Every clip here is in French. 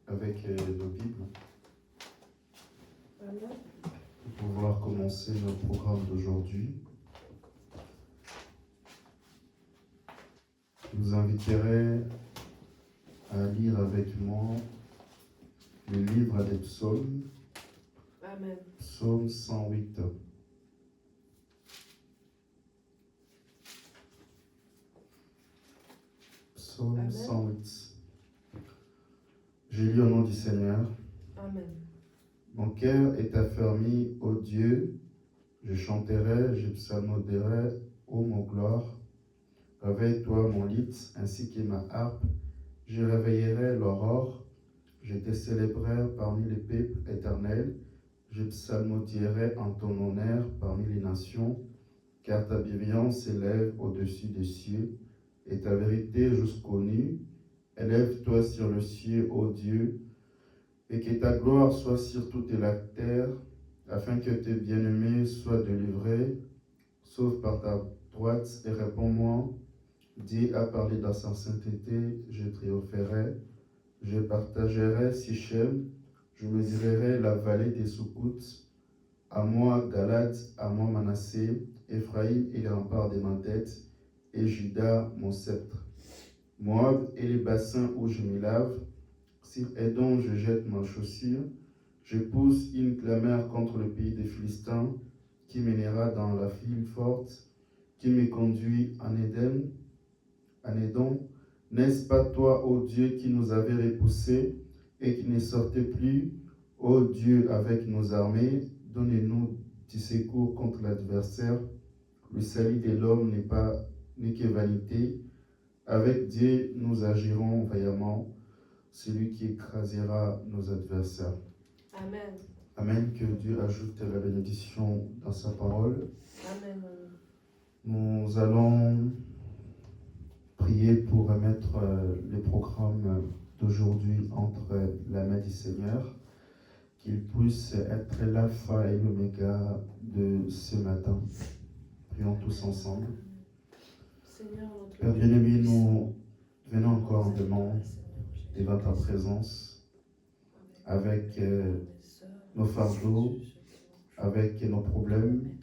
avec nos Bibles Amen. pour pouvoir commencer notre programme d'aujourd'hui. Je vous inviterai à lire avec moi le livre des psaumes, Amen. psaume 108. Psaume Amen. 108. Je lis au nom du Seigneur. Amen. Mon cœur est affermi, ô Dieu, je chanterai, je psalmodierai, ô mon gloire. Réveille-toi mon luth, ainsi que ma harpe, je réveillerai l'aurore, je te célébrerai parmi les peuples éternels, je psalmodierai en ton honneur parmi les nations, car ta bienveillance s'élève au-dessus des cieux, et ta vérité jusqu'aux nues. Élève-toi sur le ciel, ô Dieu, et que ta gloire soit sur toute la terre, afin que tes bien-aimés soient délivrés, sauf par ta droite, et réponds-moi. Dieu a parlé dans sa sainteté, je triompherai, je partagerai Sichem, je mesurerai la vallée des Soukoutes, à moi Galade, à moi Manassé, Ephraïm est le rempart de ma tête, et Juda mon sceptre. Moab est les bassins où je me lave, sur Édom je jette ma chaussure, je pousse une clameur contre le pays des Philistins, qui mènera dans la ville forte, qui me conduit en Éden. En Édom, n'est-ce pas toi, ô Dieu, qui nous avais repoussés et qui ne sortait plus, ô Dieu, avec nos armées, donnez-nous du secours contre l'adversaire. Le salut de l'homme n'est que vanité. Avec Dieu, nous agirons vaillamment, celui qui écrasera nos adversaires. Amen. Amen. Que Dieu ajoute la bénédiction dans sa parole. Amen. Nous allons prier pour remettre les programmes d'aujourd'hui entre la main du Seigneur, qu'il puisse être l'alpha et l'oméga de ce matin. Prions tous ensemble. Seigneur, notre Père bien-aimé, nous venons encore en demande devant ta présence, avec nos fardeaux, avec nos problèmes,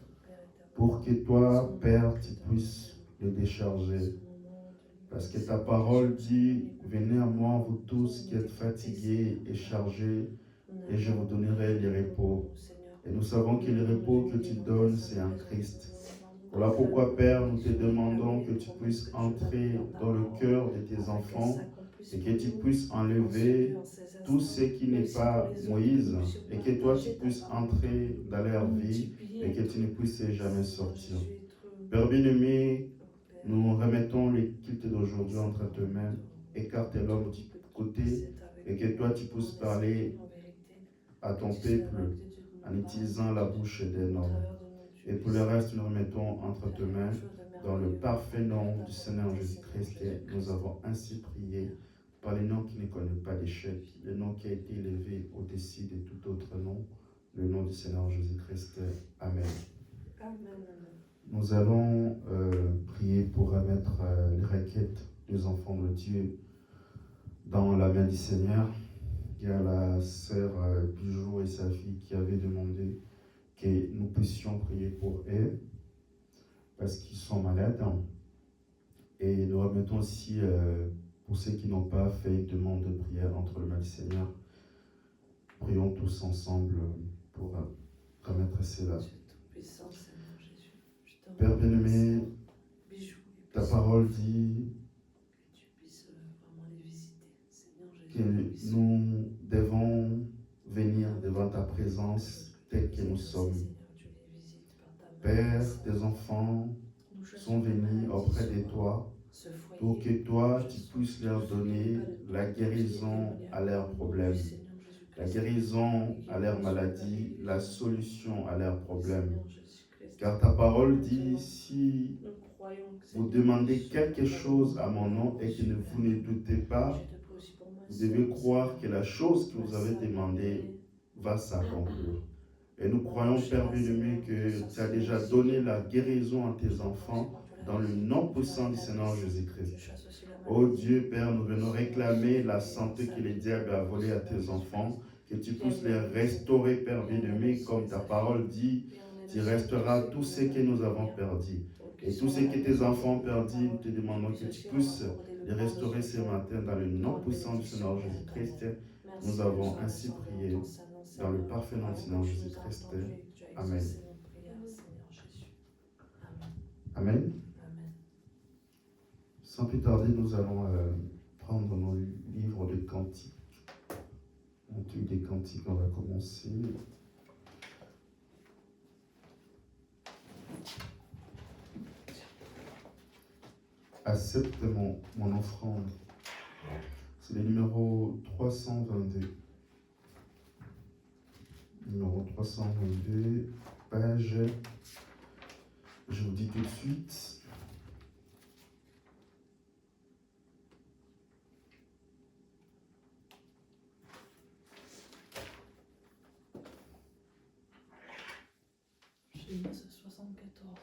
pour que toi, Père, tu puisses les décharger. Parce que ta parole dit, venez à moi, vous tous qui êtes fatigués et chargés, et je vous donnerai le repos. Et nous savons que le repos que tu donnes, c'est en Christ. Voilà pourquoi, Père, nous te demandons que tu puisses entrer dans le cœur de tes enfants et que tu puisses enlever tout ce qui n'est pas Moïse et que toi, tu puisses entrer dans leur vie et que tu ne puisses jamais sortir. Père bien-aimé, nous remettons les cultes d'aujourd'hui entre tes mains. Écarte l'homme du côté et que toi, tu puisses parler à ton peuple en utilisant la bouche d'un homme. Et pour le reste, nous remettons entre tes mains, dans le parfait nom du Seigneur Jésus-Christ, nous avons ainsi prié par le nom qui ne connaît pas d'échec, le nom qui a été élevé au-dessus de tout autre nom, le nom du Seigneur Jésus-Christ. Amen. Amen. Nous allons prier pour remettre les requêtes des enfants de Dieu dans la main du Seigneur. Il y a la sœur Bijou et sa fille qui avaient demandé que nous puissions prier pour eux parce qu'ils sont malades. Et nous remettons aussi pour ceux qui n'ont pas fait une demande de prière entre le main du Seigneur. Prions tous ensemble pour remettre cela. Père bien-aimé, ta parole dit que nous devons venir devant ta présence tel que nous sommes. Père, tes enfants sont venus auprès de toi pour que toi, tu puisses leur donner la guérison à leurs problèmes, la guérison à leurs maladies, la solution à leurs problèmes. Car ta parole dit, si vous demandez quelque chose à mon nom et que vous ne doutez pas, vous devez croire que la chose que vous avez demandée va s'accomplir. Et nous croyons, Père bien-aimé, que tu as déjà donné la guérison à tes enfants dans le nom puissant du Seigneur Jésus-Christ. Oh Dieu, Père, nous venons réclamer la santé que le diable a volée à tes enfants, que tu puisses les restaurer, Père bien-aimé, comme ta parole dit, tu restaureras tout ce que nous avons perdu. Et tout ce que tes enfants ont perdu, nous te demandons que tu puisses les restaurer ce matin dans le nom puissant du Seigneur Jésus-Christ. Nous avons ainsi prié dans le parfait nom du Seigneur Jésus-Christ. Amen. Amen. Sans plus tarder, nous allons prendre nos livres de cantiques. On tue des cantiques, on va commencer. Accepte mon offrande. C'est le numéro 322. Numéro 322, page, je vous dis tout de suite. Chez moi, c'est 74.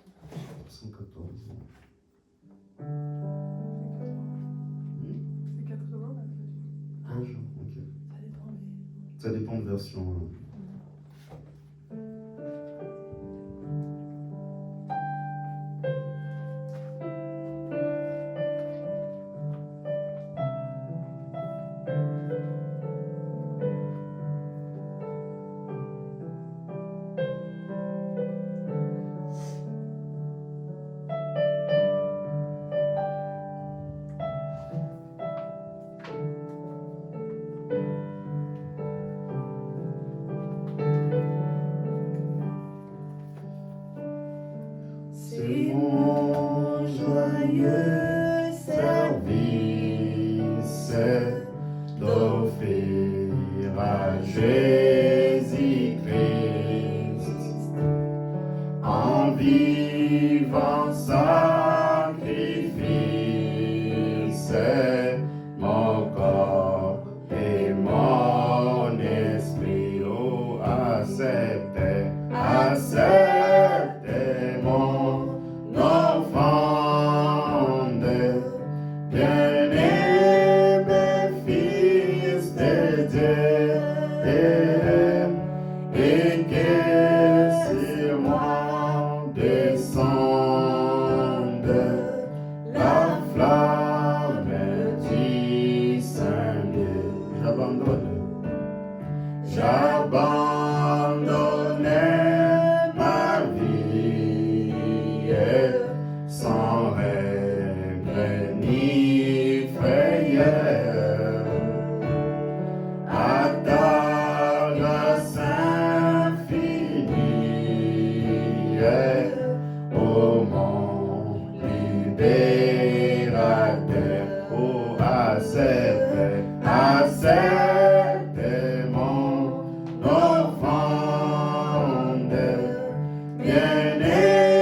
74. C'est 80 Page, ok. Ça dépend des... Ça dépend de version. C'est mon joyeux service d'offrir à Jésus-Christ en vivant sacrifice mon corps et mon esprit. Oh, acceptez, acceptez mon offrande, bien-aimé Fils de Dieu, et que sur moi descende la flamme du Saint-Dieu. J'abandonne ma vie sans règle ni frayeur à ta grâce infinie, ô mon libérateur. Oh, accepte, accepte mon offrande, bien-aimé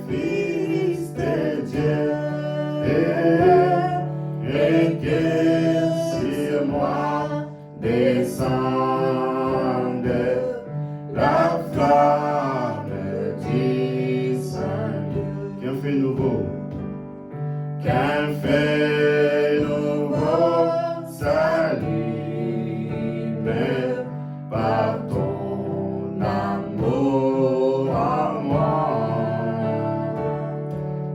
Fils de Dieu, et que sur moi descende la flamme du Saint-Dieu. Qu'un fait nouveau, qu'un fait nouveau s'allume par ton amour en moi,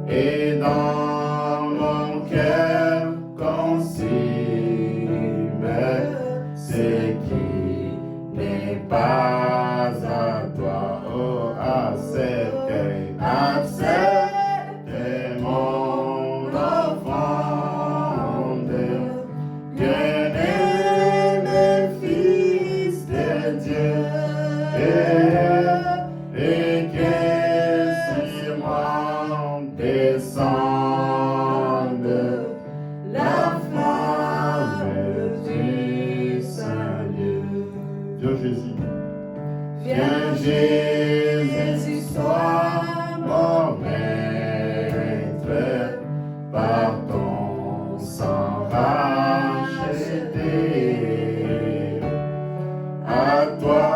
et dans mon cœur consume ce qui n'est pas à toi. Oh, accepte, accepte mon offrande, bien-aimé Fils de Dieu, et que sur moi descende la flamme du Saint-Dieu. Viens Jésus, viens Jésus, sois mon maître, par ton sang racheté. À toi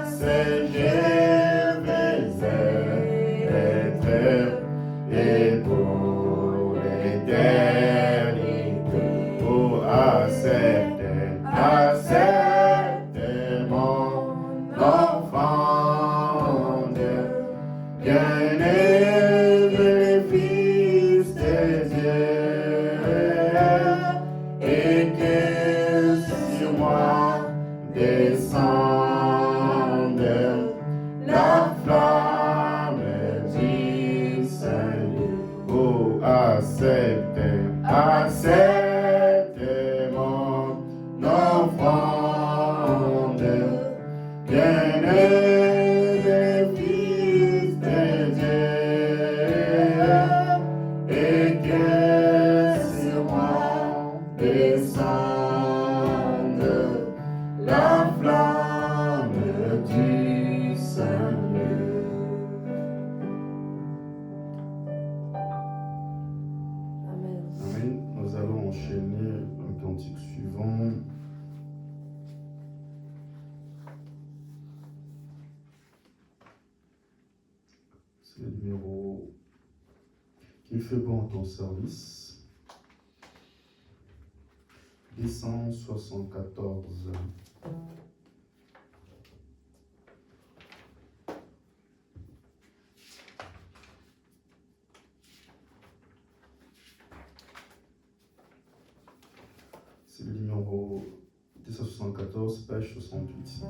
seul je vais être, et pour l'éternité. descende la flamme du Seigneur. Oh, acceptez, acceptez mon offrande, bien-aimé Fils de Dieu, et que sur moi descende la flamme du Seigneur. Amen. Amen. Nous allons enchaîner le cantique suivant. C'est le numéro qui fait bon ton service. 274. C'est le numéro 274, page 68.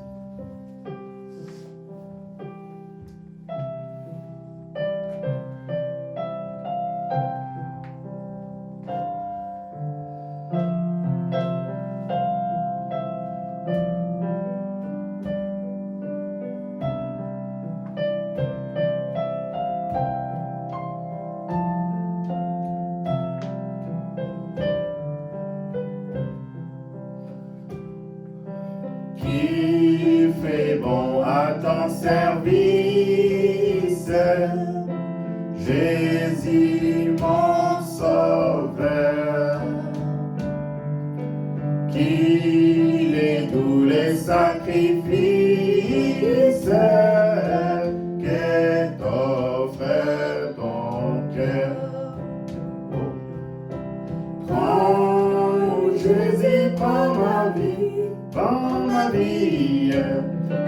Qui fait bon à ton service, Jésus mon sauveur, qu'il est doux les sacrifices que t'offre ton cœur. Prends Jésus, prends ma vie,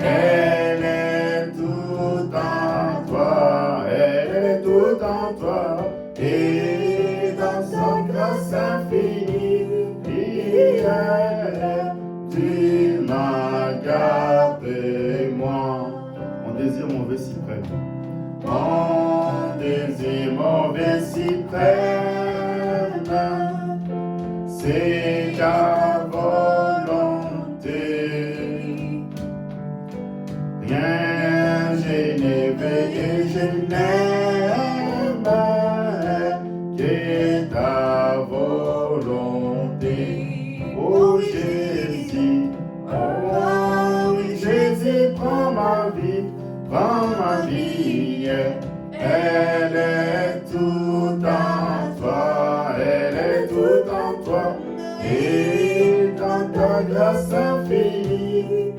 elle est tout en toi, elle est tout en toi, et dans sa grâce infinie, tu m'as gardé moi. Mon désir, mon veut si près. Mon désir, mon veut si près, c'est ta volonté. Rien je n'ai veillé, je n'aime que ta volonté. Oh Jésus, oh Jésus, prends ma vie, elle est tout en toi, elle est tout en toi, et dans ta grâce infinie,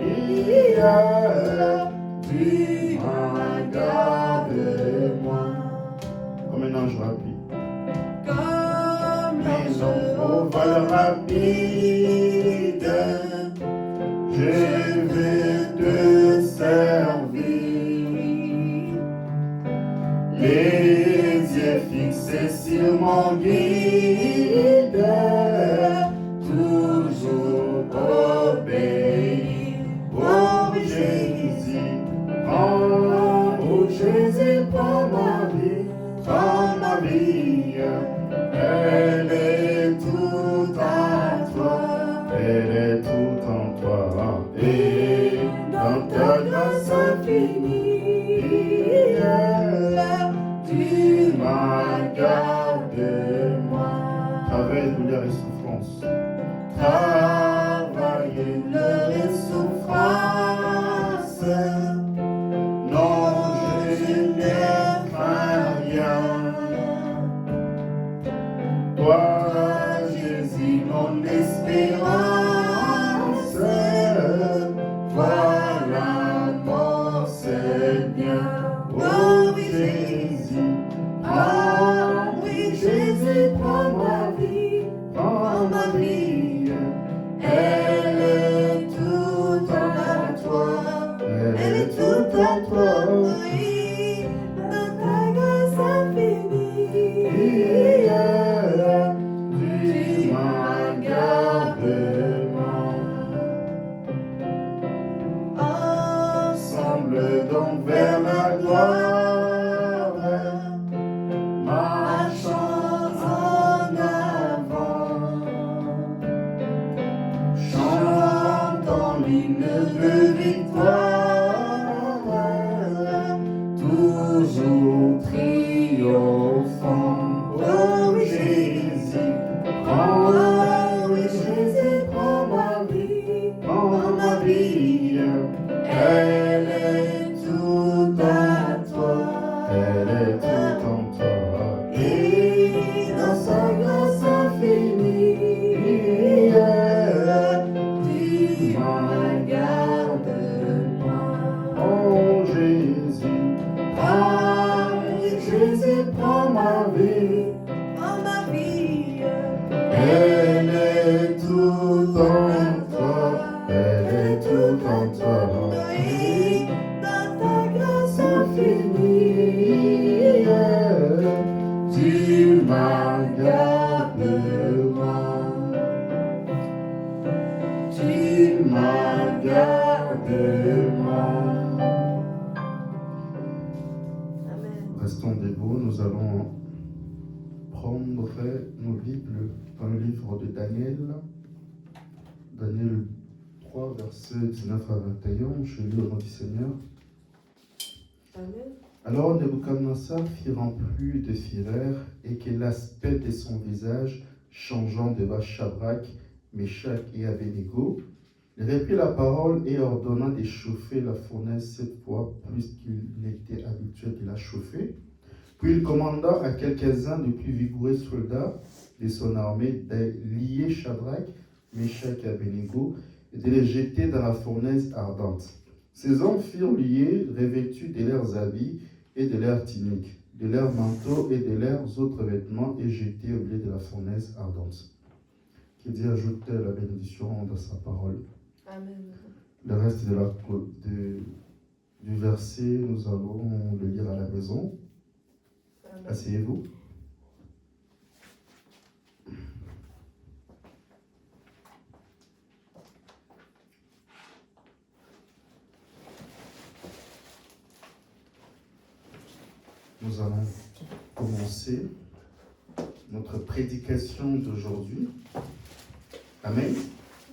tu m'as gardé moi. Comme un ange rapide, Comme mais l'ange non au vol rapide, je vais te servir. Les yeux fixés sur mon guide, toujours obéir. Oh Jésus, prends ma vie, elle est tout en toi, elle est tout en toi, et ensemble donc vers la gloire, marchons en avant, chantons l'hymne de victoire, toujours triomphant. Oh Jésus, prends, oui Jésus, prends ma vie, elle est toute à toi, elle est toute en toi, et dans sa grâce infinie, tu m'en gardes moi. Oh Jésus, prends ma vie, elle est toute en toi, elle est toute en toi, et dans ta grâce infinie, tu m'en gardes moi, tu m'en gardes moi. Amen. Restons debout, nous allons prendre nos Bibles dans le livre de Daniel. Daniel 3, versets 19 à 21. Je lis au nom du Seigneur. Amen. Alors Nebuchadnezzar fut rempli de fureur et que l'aspect de son visage changeant devant Shadrach, Meshach et Abednego, il reprit la parole et ordonna de chauffer la fournaise 7 fois plus qu'il n'était habitué de la chauffer. Puis il commanda à quelques-uns des plus vigoureux soldats de son armée de lier Shadrach, Meshach et Abednego et de les jeter dans la fournaise ardente. Ces hommes furent liés, revêtus de leurs habits et de leurs tuniques, de leurs manteaux et de leurs autres vêtements et jetés au milieu de la fournaise ardente. Que Dieu ajoute la bénédiction dans sa parole. Amen. Le reste du verset, nous allons le lire à la maison. Amen. Asseyez-vous. Nous allons commencer notre prédication d'aujourd'hui. Amen.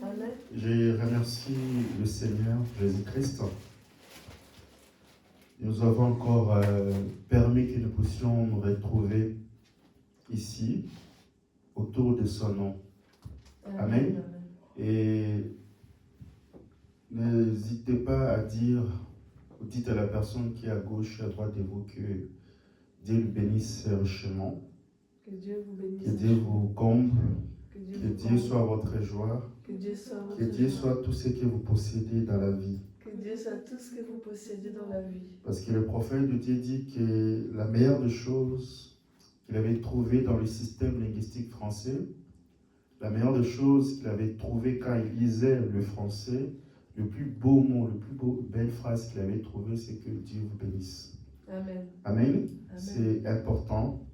Amen. Je remercie le Seigneur Jésus-Christ. Nous avons encore permis que nous puissions nous retrouver ici, autour de son nom. Amen. Et n'hésitez pas à dire, dites à la personne qui est à gauche et à droite de vous que Dieu le bénisse richement. Que Dieu vous bénisse. Que Dieu vous comble. Que Que vous Dieu comble. soit votre joie. Que Dieu soit votre Que Dieu joie. soit tout ce que vous possédez dans la vie. Que Dieu soit tout ce que vous possédez dans la vie. Parce que le prophète de Dieu dit que la meilleure des choses qu'il avait trouvées dans le système linguistique français, la meilleure des choses qu'il avait trouvées quand il lisait le français, le plus beau mot, le plus belle phrase qu'il avait trouvée, c'est que Dieu vous bénisse. Amen. Amen. Amen. C'est important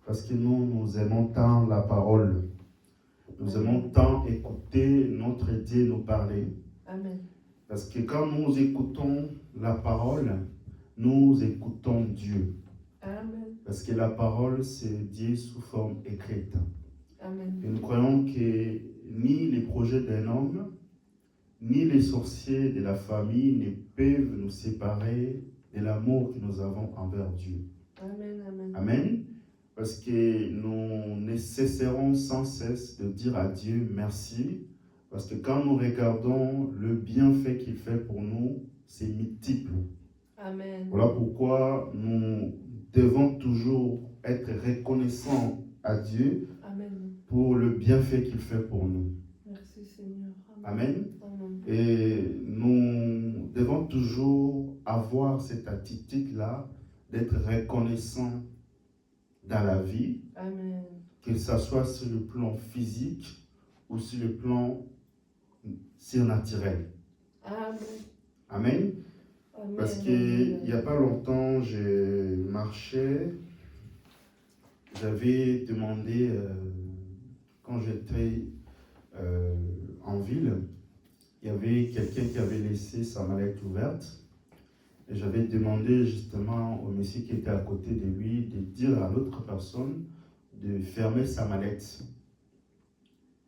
parce que nous aimons tant la parole. Nous aimons tant écouter notre Dieu nous parler. Amen. Parce que quand nous écoutons la parole, nous écoutons Dieu. Amen. Parce que la parole, c'est Dieu sous forme écrite. Amen. Et nous croyons que ni les projets d'un homme, ni les sorciers de la famille ne peuvent nous séparer de l'amour que nous avons envers Dieu. Amen. Amen. Amen. Parce que nous ne cesserons sans cesse de dire à Dieu merci. Parce que quand nous regardons le bienfait qu'il fait pour nous, c'est multiple. Amen. Voilà pourquoi nous devons toujours être reconnaissants à Dieu Amen. pour le bienfait qu'il fait pour nous. Merci Seigneur. Amen. Amen. Et nous devons toujours avoir cette attitude-là d'être reconnaissants dans la vie, Amen. que ce soit sur le plan physique ou sur le plan surnaturel. Amen. Amen. Amen. Parce qu'il n'y a pas longtemps, je marchais, j'avais demandé, quand j'étais en ville, il y avait quelqu'un qui avait laissé sa mallette ouverte. Et j'avais demandé justement au monsieur qui était à côté de lui de dire à l'autre personne de fermer sa mallette.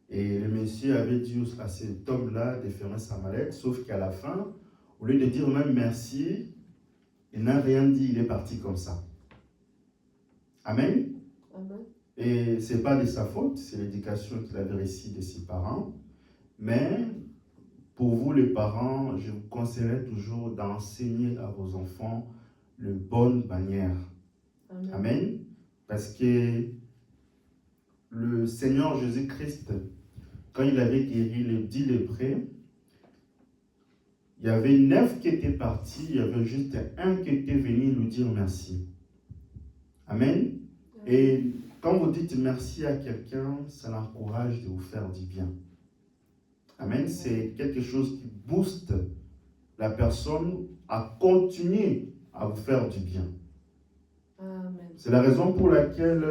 Et le monsieur avait dit à cet homme-là de fermer sa mallette, sauf qu'à la fin, au lieu de dire même merci, il n'a rien dit, il est parti comme ça. Amen. Amen. Et ce n'est pas de sa faute, c'est l'éducation qu'il avait reçue de ses parents. Mais pour vous les parents, je vous conseillerais toujours d'enseigner à vos enfants de bonnes manières. Amen. Amen. Parce que le Seigneur Jésus-Christ, quand il avait guéri les 10 lépreux, il y avait 9 qui étaient partis, il y avait juste un qui était venu lui dire merci. Amen. Et quand vous dites merci à quelqu'un, ça l'encourage de vous faire du bien. Amen. C'est quelque chose qui booste la personne à continuer à vous faire du bien. Amen. C'est la raison pour laquelle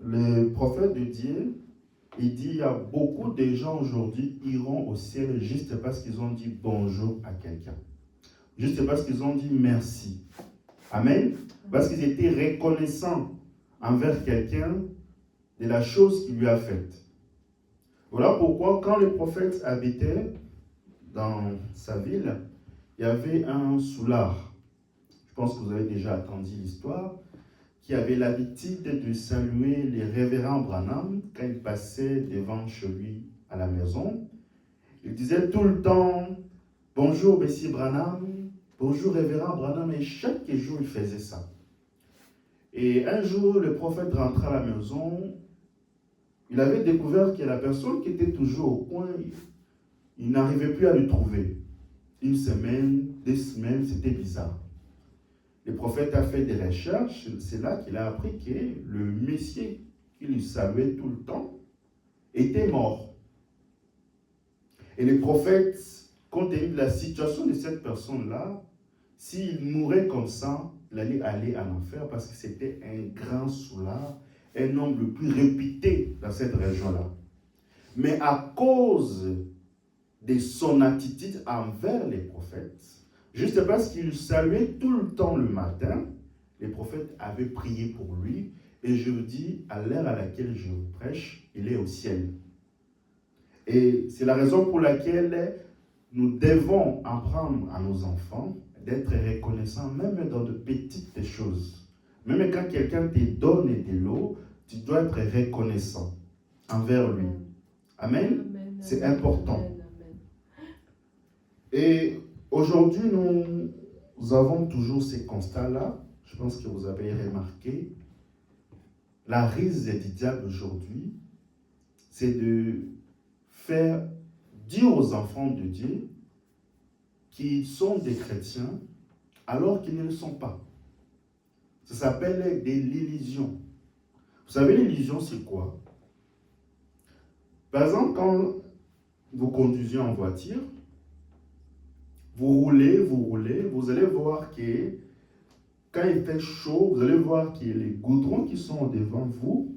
le prophète de Dieu, il dit il y a beaucoup de gens aujourd'hui qui iront au ciel juste parce qu'ils ont dit bonjour à quelqu'un. Juste parce qu'ils ont dit merci. Amen. Parce qu'ils étaient reconnaissants envers quelqu'un de la chose qu'il lui a faite. Voilà pourquoi quand le prophète habitait dans sa ville, il y avait un soulard. Je pense que vous avez déjà entendu l'histoire, qui avait l'habitude de saluer les révérends Branham quand il passait devant chez lui à la maison. Il disait tout le temps « Bonjour, Monsieur Branham, bonjour, révérend Branham », et chaque jour il faisait ça. Et un jour, le prophète rentra à la maison, il avait découvert que la personne qui était toujours au coin, il n'arrivait plus à le trouver. Une semaine, 2 semaines, c'était bizarre. Le prophète a fait des recherches, c'est là qu'il a appris que le Messie qui lui saluait tout le temps était mort. Et le prophète, compte tenu de la situation de cette personne-là, s'il mourait comme ça, il allait aller en enfer parce que c'était un grand soulard, un homme le plus réputé dans cette région-là. Mais à cause de son attitude envers les prophètes, juste parce qu'il saluait tout le temps le matin, les prophètes avaient prié pour lui. Et je vous dis, à l'heure à laquelle je vous prêche, il est au ciel. Et c'est la raison pour laquelle nous devons apprendre à nos enfants d'être reconnaissants, même dans de petites choses. Même quand quelqu'un te donne de l'eau, tu dois être reconnaissant envers lui. Amen. Amen. C'est important. Amen. Et aujourd'hui, nous avons toujours ces constats-là. Je pense que vous avez remarqué. La ruse du diable aujourd'hui, c'est de faire dire aux enfants de Dieu qu'ils sont des chrétiens alors qu'ils ne le sont pas. Ça s'appelle des l'illusion. Vous savez, l'illusion, c'est quoi? Par exemple, quand vous conduisez en voiture, vous roulez, vous allez voir que quand il fait chaud, vous allez voir que les goudrons qui sont devant vous,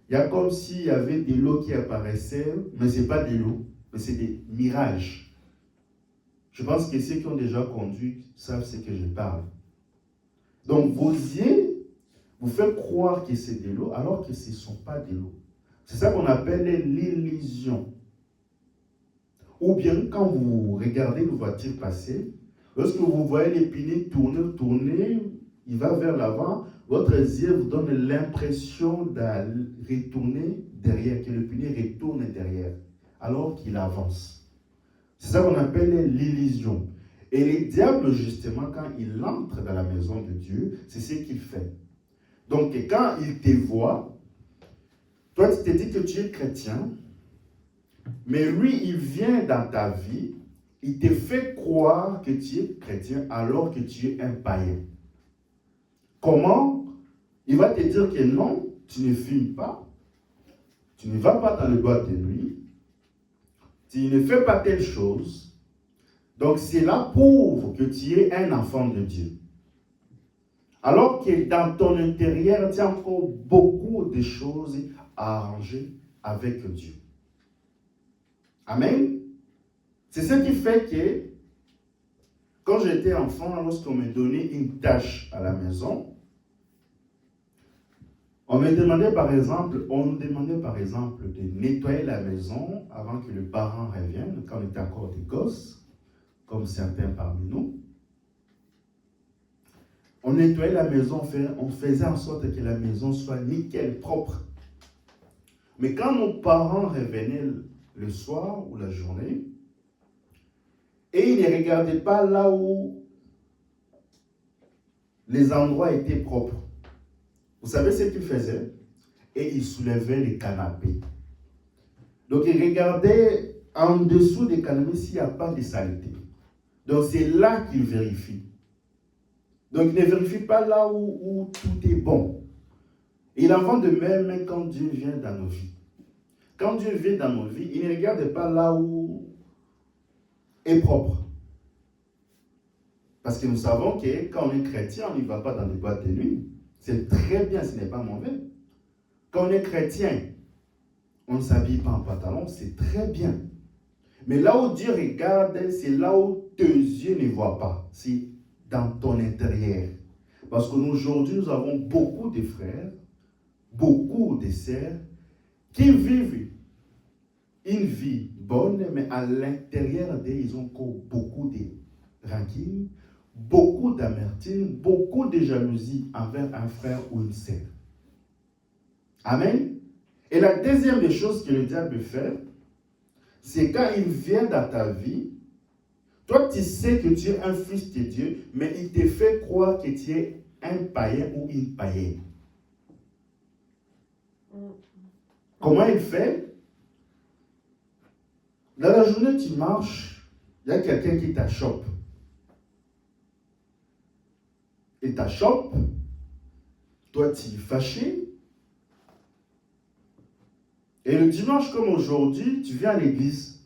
il y a comme s'il y avait de l'eau qui apparaissait, mais ce n'est pas de l'eau, mais c'est des mirages. Je pense que ceux qui ont déjà conduit savent ce que je parle. Donc vos yeux vous font croire que c'est de l'eau, alors que ce ne sont pas de l'eau. C'est ça qu'on appelle l'illusion. Ou bien quand vous regardez une voiture passer, lorsque vous voyez les pneus tourner, il va vers l'avant, votre yeux vous donne l'impression de retourner derrière, que le pneu retourne derrière, alors qu'il avance. C'est ça qu'on appelle l'illusion. Et le diable, justement, quand il entre dans la maison de Dieu, c'est ce qu'il fait. Donc, quand il te voit, toi, tu te dis que tu es chrétien, mais lui, il vient dans ta vie, il te fait croire que tu es chrétien alors que tu es un païen. Comment? Il va te dire que non, tu ne fumes pas, tu ne vas pas dans le boîte de nuit, tu ne fais pas telle chose. Donc cela prouve que tu es un enfant de Dieu. Alors que dans ton intérieur, tu as encore beaucoup de choses à arranger avec Dieu. Amen. C'est ce qui fait que Quand j'étais enfant, lorsqu'on me donnait une tâche à la maison, on nous demandait par exemple de nettoyer la maison avant que le parent revienne, quand on était encore des gosses, comme certains parmi nous. On nettoyait la maison, on faisait en sorte que la maison soit nickel, propre. Mais quand nos parents revenaient le soir ou la journée, et ils ne regardaient pas là où les endroits étaient propres. Vous savez ce qu'ils faisaient? Et ils soulevaient les canapés. Donc ils regardaient en dessous des canapés s'il n'y a pas de saleté. Donc c'est là qu'ils vérifient. Donc ils ne vérifient pas là où tout est bon. Et il en va de même quand Dieu vient dans nos vies. Quand Dieu vient dans nos vies, il ne regarde pas là où est propre. Parce que nous savons que quand on est chrétien, on n'y va pas dans des boîtes de nuit. C'est très bien, ce n'est pas mauvais. Quand on est chrétien, on ne s'habille pas en pantalon, c'est très bien. Mais là où Dieu regarde, c'est là où tes yeux ne voient pas. C'est dans ton intérieur. Parce qu'aujourd'hui, nous avons beaucoup de frères, beaucoup de sœurs qui vivent une vie bonne, mais à l'intérieur d'eux, ils ont encore beaucoup de rancune, beaucoup d'amertume, beaucoup de jalousie envers un frère ou une sœur. Amen. Et la deuxième des choses que le diable fait, c'est quand il vient dans ta vie, toi tu sais que tu es un fils de Dieu, mais il te fait croire que tu es un païen ou une païenne. Comment il fait? Dans la journée, tu marches, il y a quelqu'un qui t'achoppe. Il t'achoppe, toi tu es fâché. Et le dimanche comme aujourd'hui, tu viens à l'église.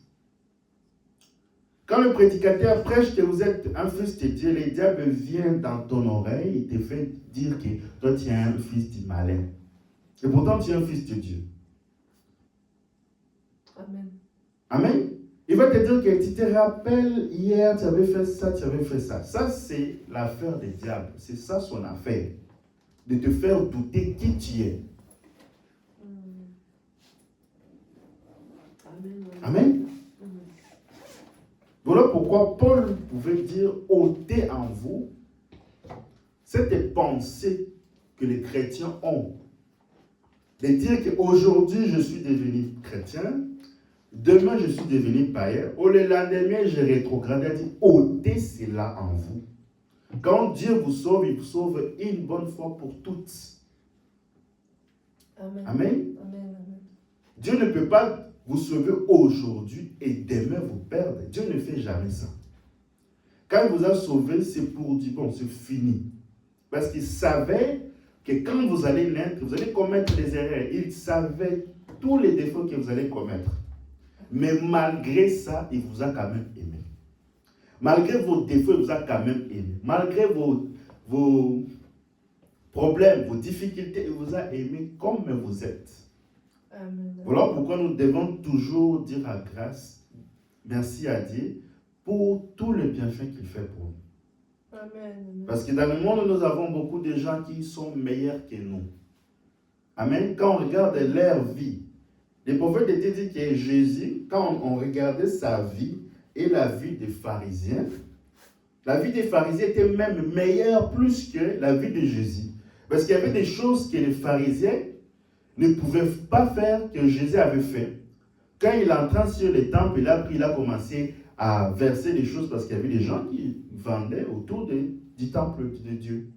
Quand le prédicateur prêche que vous êtes un fils de Dieu, le diable vient dans ton oreille et te fait dire que toi tu es un fils du malin. Et pourtant tu es un fils de Dieu. Amen. Amen. Il va te dire que tu te rappelles, hier tu avais fait ça, tu avais fait ça. Ça c'est l'affaire du diable. C'est ça son affaire. De te faire douter qui tu es. Amen. Amen. Voilà pourquoi Paul pouvait dire ôtez en vous cette pensée que les chrétiens ont. De dire qu'aujourd'hui je suis devenu chrétien, demain je suis devenu païen, au lendemain je rétrograde. Il dit ôtez cela en vous. Quand Dieu vous sauve, il vous sauve une bonne fois pour toutes. Amen. Amen. Amen. Dieu ne peut pas vous sauver aujourd'hui et demain vous perdre. Dieu ne fait jamais ça. Quand il vous a sauvé, c'est pour dire bon, c'est fini. Parce qu'il savait que quand vous allez naître, vous allez commettre des erreurs. Il savait tous les défauts que vous allez commettre. Mais malgré ça, il vous a quand même aimé. Malgré vos défauts, il vous a quand même aimé. Malgré vos problèmes, vos difficultés, il vous a aimé comme vous êtes. Amen. Voilà pourquoi nous devons toujours dire à grâce, merci à Dieu pour tout le bienfait qu'il fait pour nous. Amen. Parce que dans le monde, nous avons beaucoup de gens qui sont meilleurs que nous. Amen. Quand on regarde leur vie, les prophètes étaient dit que Jésus, quand on regardait sa vie et la vie des pharisiens, la vie des pharisiens était même meilleure plus que la vie de Jésus. Parce qu'il y avait des choses que les pharisiens ne pouvaient pas faire que Jésus avait fait. Quand il entra sur les temples, il a commencé à verser des choses parce qu'il y avait des gens qui vendaient autour du temple de Dieu.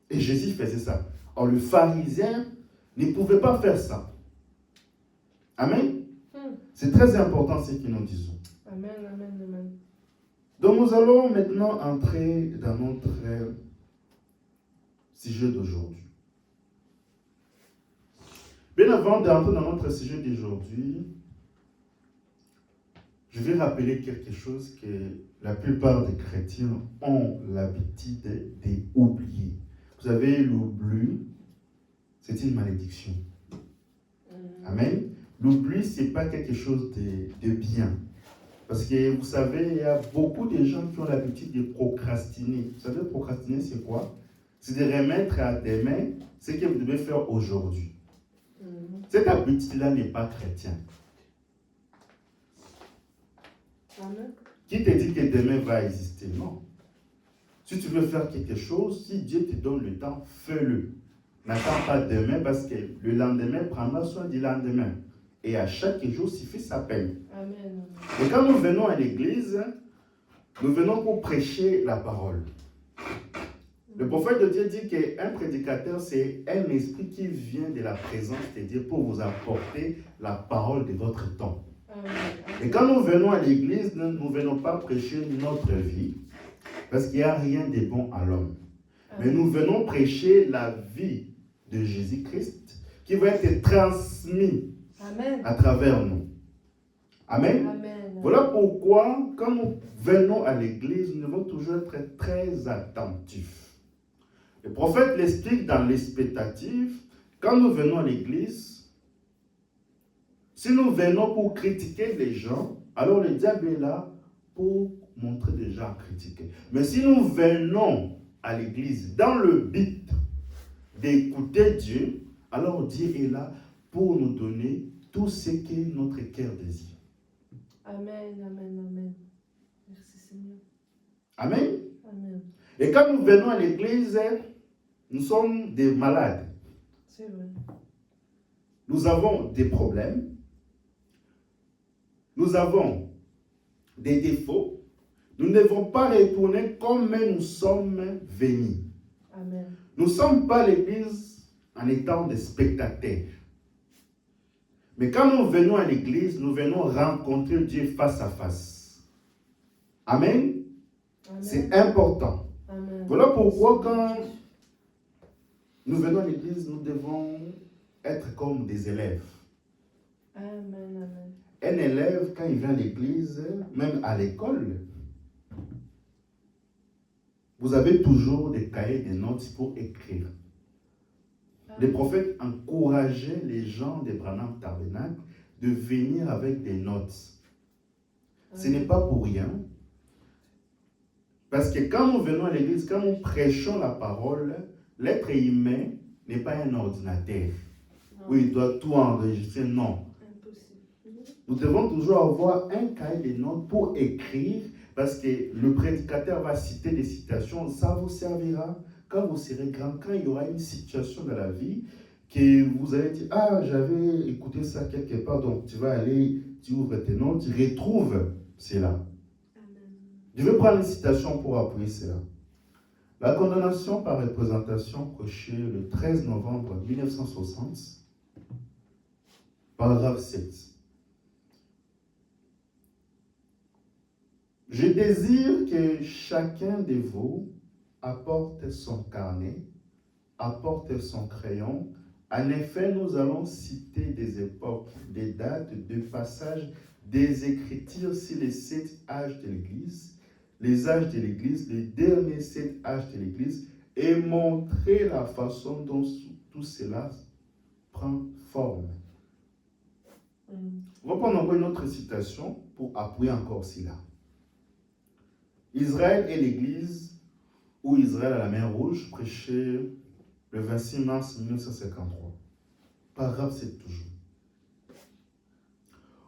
Et Jésus faisait ça. Or, le pharisien ne pouvait pas faire ça. Amen. C'est très important ce que nous disons. Amen. Amen. Amen. Donc nous allons maintenant entrer dans notre sujet d'aujourd'hui. Bien avant d'entrer dans notre sujet d'aujourd'hui, je vais rappeler quelque chose que la plupart des chrétiens ont l'habitude d'oublier. Vous savez, l'oubli, c'est une malédiction. Amen. L'oubli, ce n'est pas quelque chose de bien. Parce que vous savez, il y a beaucoup de gens qui ont l'habitude de procrastiner. Vous savez, procrastiner, c'est quoi? C'est de remettre à demain ce que vous devez faire aujourd'hui. Cette habitude-là n'est pas chrétienne. Amen. Qui te dit que demain va exister? Non. Si tu veux faire quelque chose, si Dieu te donne le temps, fais-le. N'attends pas demain parce que le lendemain prendra soin du lendemain. Et à chaque jour suffit sa peine. Amen. Et quand nous venons à l'église, nous venons pour prêcher la parole. Le prophète de Dieu dit qu'un prédicateur, c'est un esprit qui vient de la présence de Dieu pour vous apporter la parole de votre temps. Amen. Et quand nous venons à l'église, nous ne venons pas prêcher notre vie, parce qu'il n'y a rien de bon à l'homme. Mais nous venons prêcher la vie de Jésus-Christ qui va être transmise Amen. à travers nous. Amen. Amen. Voilà pourquoi, quand nous venons à l'église, nous devons toujours être très attentifs. Le prophète l'explique dans l'expectative. Quand nous venons à l'église, si nous venons pour critiquer les gens, alors le diable est là pour montrer des gens à critiquer. Mais si nous venons à l'église dans le but d'écouter Dieu, alors Dieu est là pour nous donner tout ce que notre cœur désire. Amen. Amen. Amen. Merci Seigneur. Amen. Amen. Et quand nous venons à l'église, nous sommes des malades. C'est vrai. Nous avons des problèmes. Nous avons des défauts. Nous ne devons pas retourner comme nous sommes venus. Amen. Nous ne sommes pas à l'église en étant des spectateurs. Mais quand nous venons à l'église, nous venons rencontrer Dieu face à face. Amen. Amen. C'est important. Amen. Voilà pourquoi quand nous venons à l'église, nous devons être comme des élèves. Amen. Amen. Un élève, quand il vient à l'église, même à l'école, vous avez toujours des cahiers, des notes pour écrire. Le prophète encourageait les gens de Branham Tabernacle de venir avec des notes. Ce n'est pas pour rien. Parce que quand nous venons à l'église, quand nous prêchons la parole, l'être humain n'est pas un ordinateur où il doit tout enregistrer. Non. Impossible. Nous devons toujours avoir un cahier de notes pour écrire parce que le prédicateur va citer des citations. Ça vous servira quand vous serez grand, quand il y aura une situation dans la vie que vous allez dire, ah, j'avais écouté ça quelque part, donc tu vas aller, tu ouvres tes notes, tu retrouves cela. Amen. Je vais prendre une citation pour appuyer cela. La condamnation par représentation cochée le 13 novembre 1960, paragraphe 7. Je désire que chacun de vous apporte son carnet, apporte son crayon. En effet, nous allons citer des époques, des dates, des passages, des écritures sur les 7 âges de l'Église, les âges de l'Église, les derniers 7 âges de l'Église, et montrer la façon dont tout cela prend forme. On va prendre encore une autre citation pour appuyer encore cela. Israël et l'Église, ou Israël à la mer Rouge, prêché le 26 mars 1953. Paragraphe 7 toujours.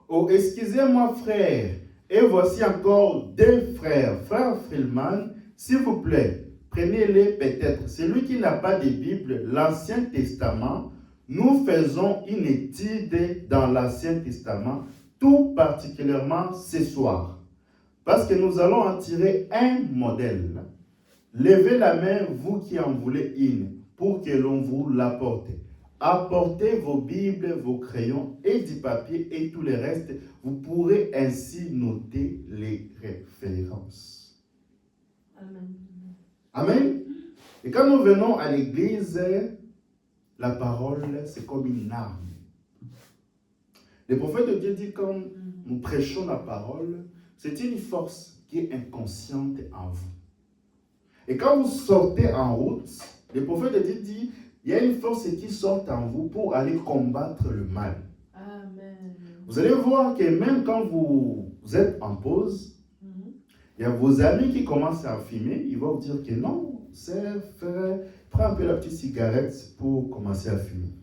Oh, excusez-moi, frère, et voici encore 2 frères. Frère Freeman, s'il vous plaît, prenez-les peut-être. Celui qui n'a pas de Bible, l'Ancien Testament, nous faisons une étude dans l'Ancien Testament, tout particulièrement ce soir. Parce que nous allons en tirer un modèle. Levez la main, vous qui en voulez une, pour que l'on vous l'apporte. Apportez vos Bibles, vos crayons et du papier et tout le reste. Vous pourrez ainsi noter les références. Amen. Amen. Et quand nous venons à l'église, la parole, c'est comme une arme. Le prophète de Dieu dit, quand nous prêchons la parole, c'est une force qui est inconsciente en vous. Et quand vous sortez en route, le prophète de Dieu dit, il y a une force qui sort en vous pour aller combattre le mal. Amen. Vous allez voir que même quand vous vous êtes en pause, il y a vos amis qui commencent à fumer, ils vont vous dire que non, c'est frère, prends un peu la petite cigarette pour commencer à fumer.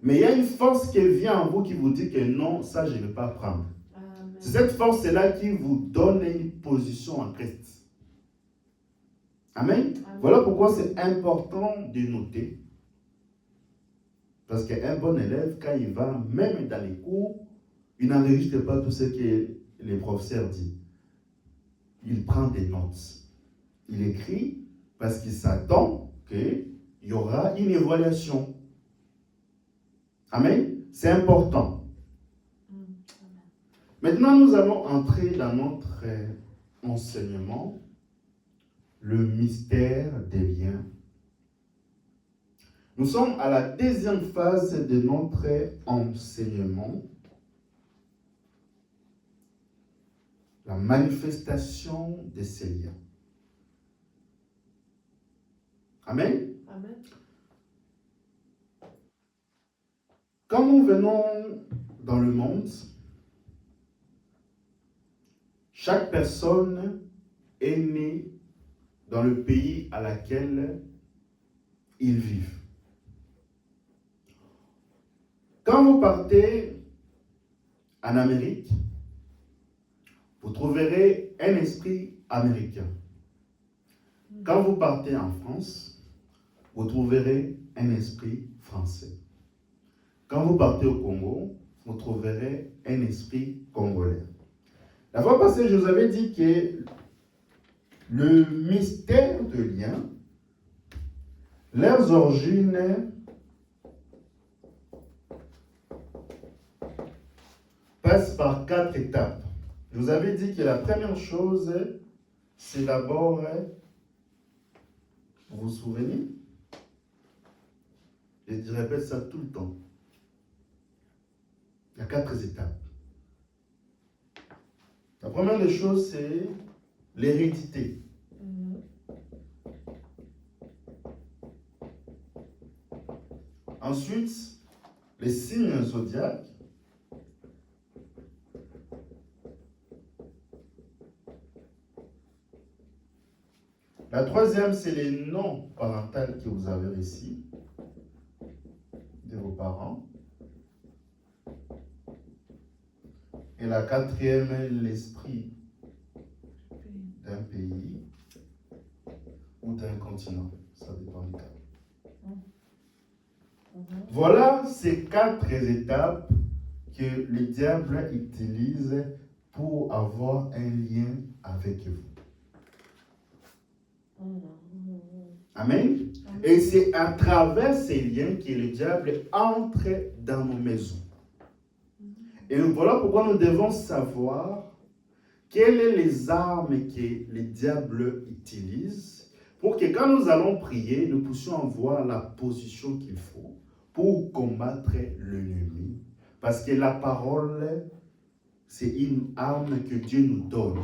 Mais il y a une force qui vient en vous qui vous dit que non, ça je ne vais pas prendre. Amen. C'est cette force-là qui vous donne une position en Christ. Amen. Amen. Voilà pourquoi c'est important de noter. Parce qu'un bon élève, quand il va, même dans les cours, il n'enregistre pas tout ce que les professeurs disent. Il prend des notes. Il écrit parce qu'il s'attend qu'il y aura une évaluation. Amen. C'est important. Maintenant, nous allons entrer dans notre enseignement, le mystère des liens. Nous sommes à la deuxième phase de notre enseignement, la manifestation de ces liens. Amen. Amen. Quand nous venons dans le monde, chaque personne est née dans le pays à laquelle ils vivent. Quand vous partez en Amérique, vous trouverez un esprit américain. Quand vous partez en France, vous trouverez un esprit français. Quand vous partez au Congo, vous trouverez un esprit congolais. La fois passée, je vous avais dit que le mystère de lien, leurs origines passent par 4 étapes. Je vous avais dit que la première chose, c'est d'abord, vous vous souvenez? Je répète ça tout le temps. Il y a 4 étapes. La première des choses, c'est l'hérédité. Ensuite, les signes zodiaques. La troisième, c'est les noms parentaux que vous avez ici, de vos parents. Et la quatrième, l'esprit d'un pays ou d'un continent. Ça dépend du cas. Voilà ces 4 étapes que le diable utilise pour avoir un lien avec vous. Amen. Et c'est à travers ces liens que le diable entre dans nos maisons. Et voilà pourquoi nous devons savoir quelles sont les armes que le diable utilise pour que quand nous allons prier, nous puissions avoir la position qu'il faut pour combattre l'ennemi. Parce que la parole, c'est une arme que Dieu nous donne,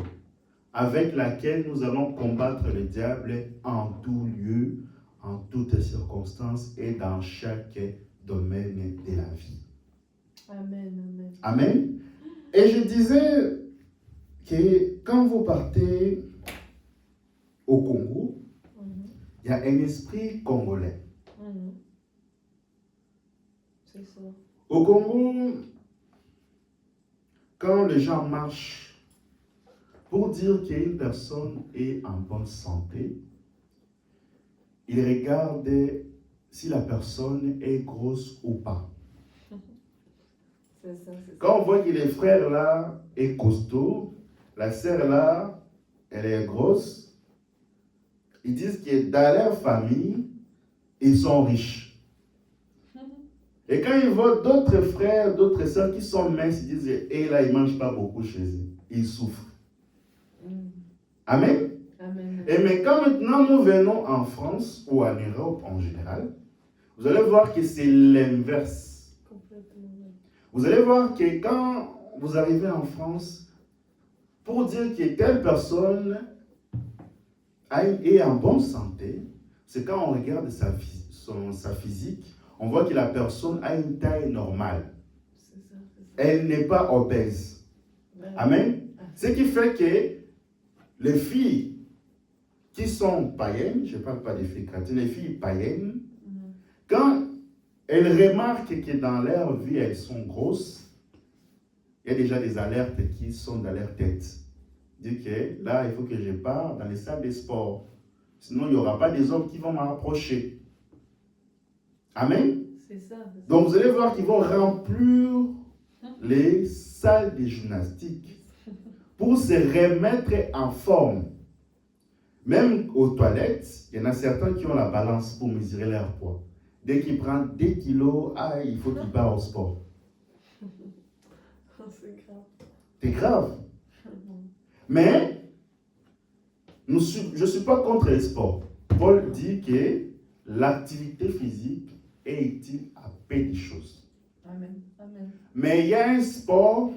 avec laquelle nous allons combattre le diable en tout lieu, en toutes circonstances et dans chaque domaine de la vie. Amen, amen. Amen. Et je disais que quand vous partez au Congo, il y a un esprit congolais. C'est ça. Au Congo, quand les gens marchent, pour dire qu'une personne est en bonne santé, ils regardent si la personne est grosse ou pas. C'est ça, c'est ça. Quand on voit que les frères là est costaud, la sœur là, elle est grosse, ils disent que dans leur famille, ils sont riches. Et quand ils voient d'autres frères, d'autres sœurs qui sont minces, ils disent, et là, ils ne mangent pas beaucoup chez eux. Ils souffrent. Amen. Amen. Et mais quand maintenant nous venons en France ou en Europe en général, vous allez voir que c'est l'inverse. Complètement. Vous allez voir que quand vous arrivez en France, pour dire que telle personne est en bonne santé, c'est quand on regarde sa physique, on voit que la personne a une taille normale. C'est ça, c'est ça. Elle n'est pas obèse. Amen. Ce qui fait que les filles qui sont païennes, je ne parle pas des filles chrétiennes, les filles païennes, quand elles remarquent que dans leur vie, elles sont grosses, il y a déjà des alertes qui sont dans leur tête. Dit que là, il faut que je parte dans les salles de sport. Sinon, il n'y aura pas des hommes qui vont m'approcher. Amen. C'est ça. Donc, vous allez voir qu'ils vont remplir les salles de gymnastique pour se remettre en forme. Même aux toilettes, il y en a certains qui ont la balance pour mesurer leur poids. Dès qu'ils prennent 2 kilos, il faut qu'ils partent au sport. C'est grave. C'est grave. Mais, je ne suis pas contre le sport. Paul dit que l'activité physique est utile à peu de choses. Amen. Amen. Mais il y a un sport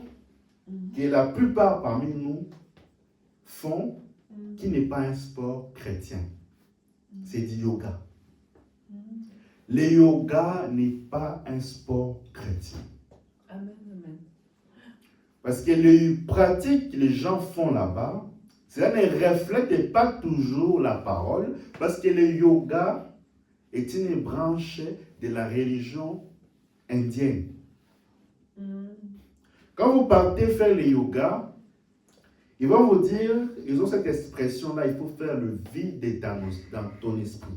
que la plupart parmi nous font qui n'est pas un sport chrétien. C'est du yoga. Le yoga n'est pas un sport chrétien. Amen. Amen. Parce que les pratiques que les gens font là-bas, cela ne reflète pas toujours la parole, parce que le yoga est une branche de la religion indienne. Quand vous partez faire le yoga, ils vont vous dire, ils ont cette expression-là, il faut faire le vide dans ton esprit.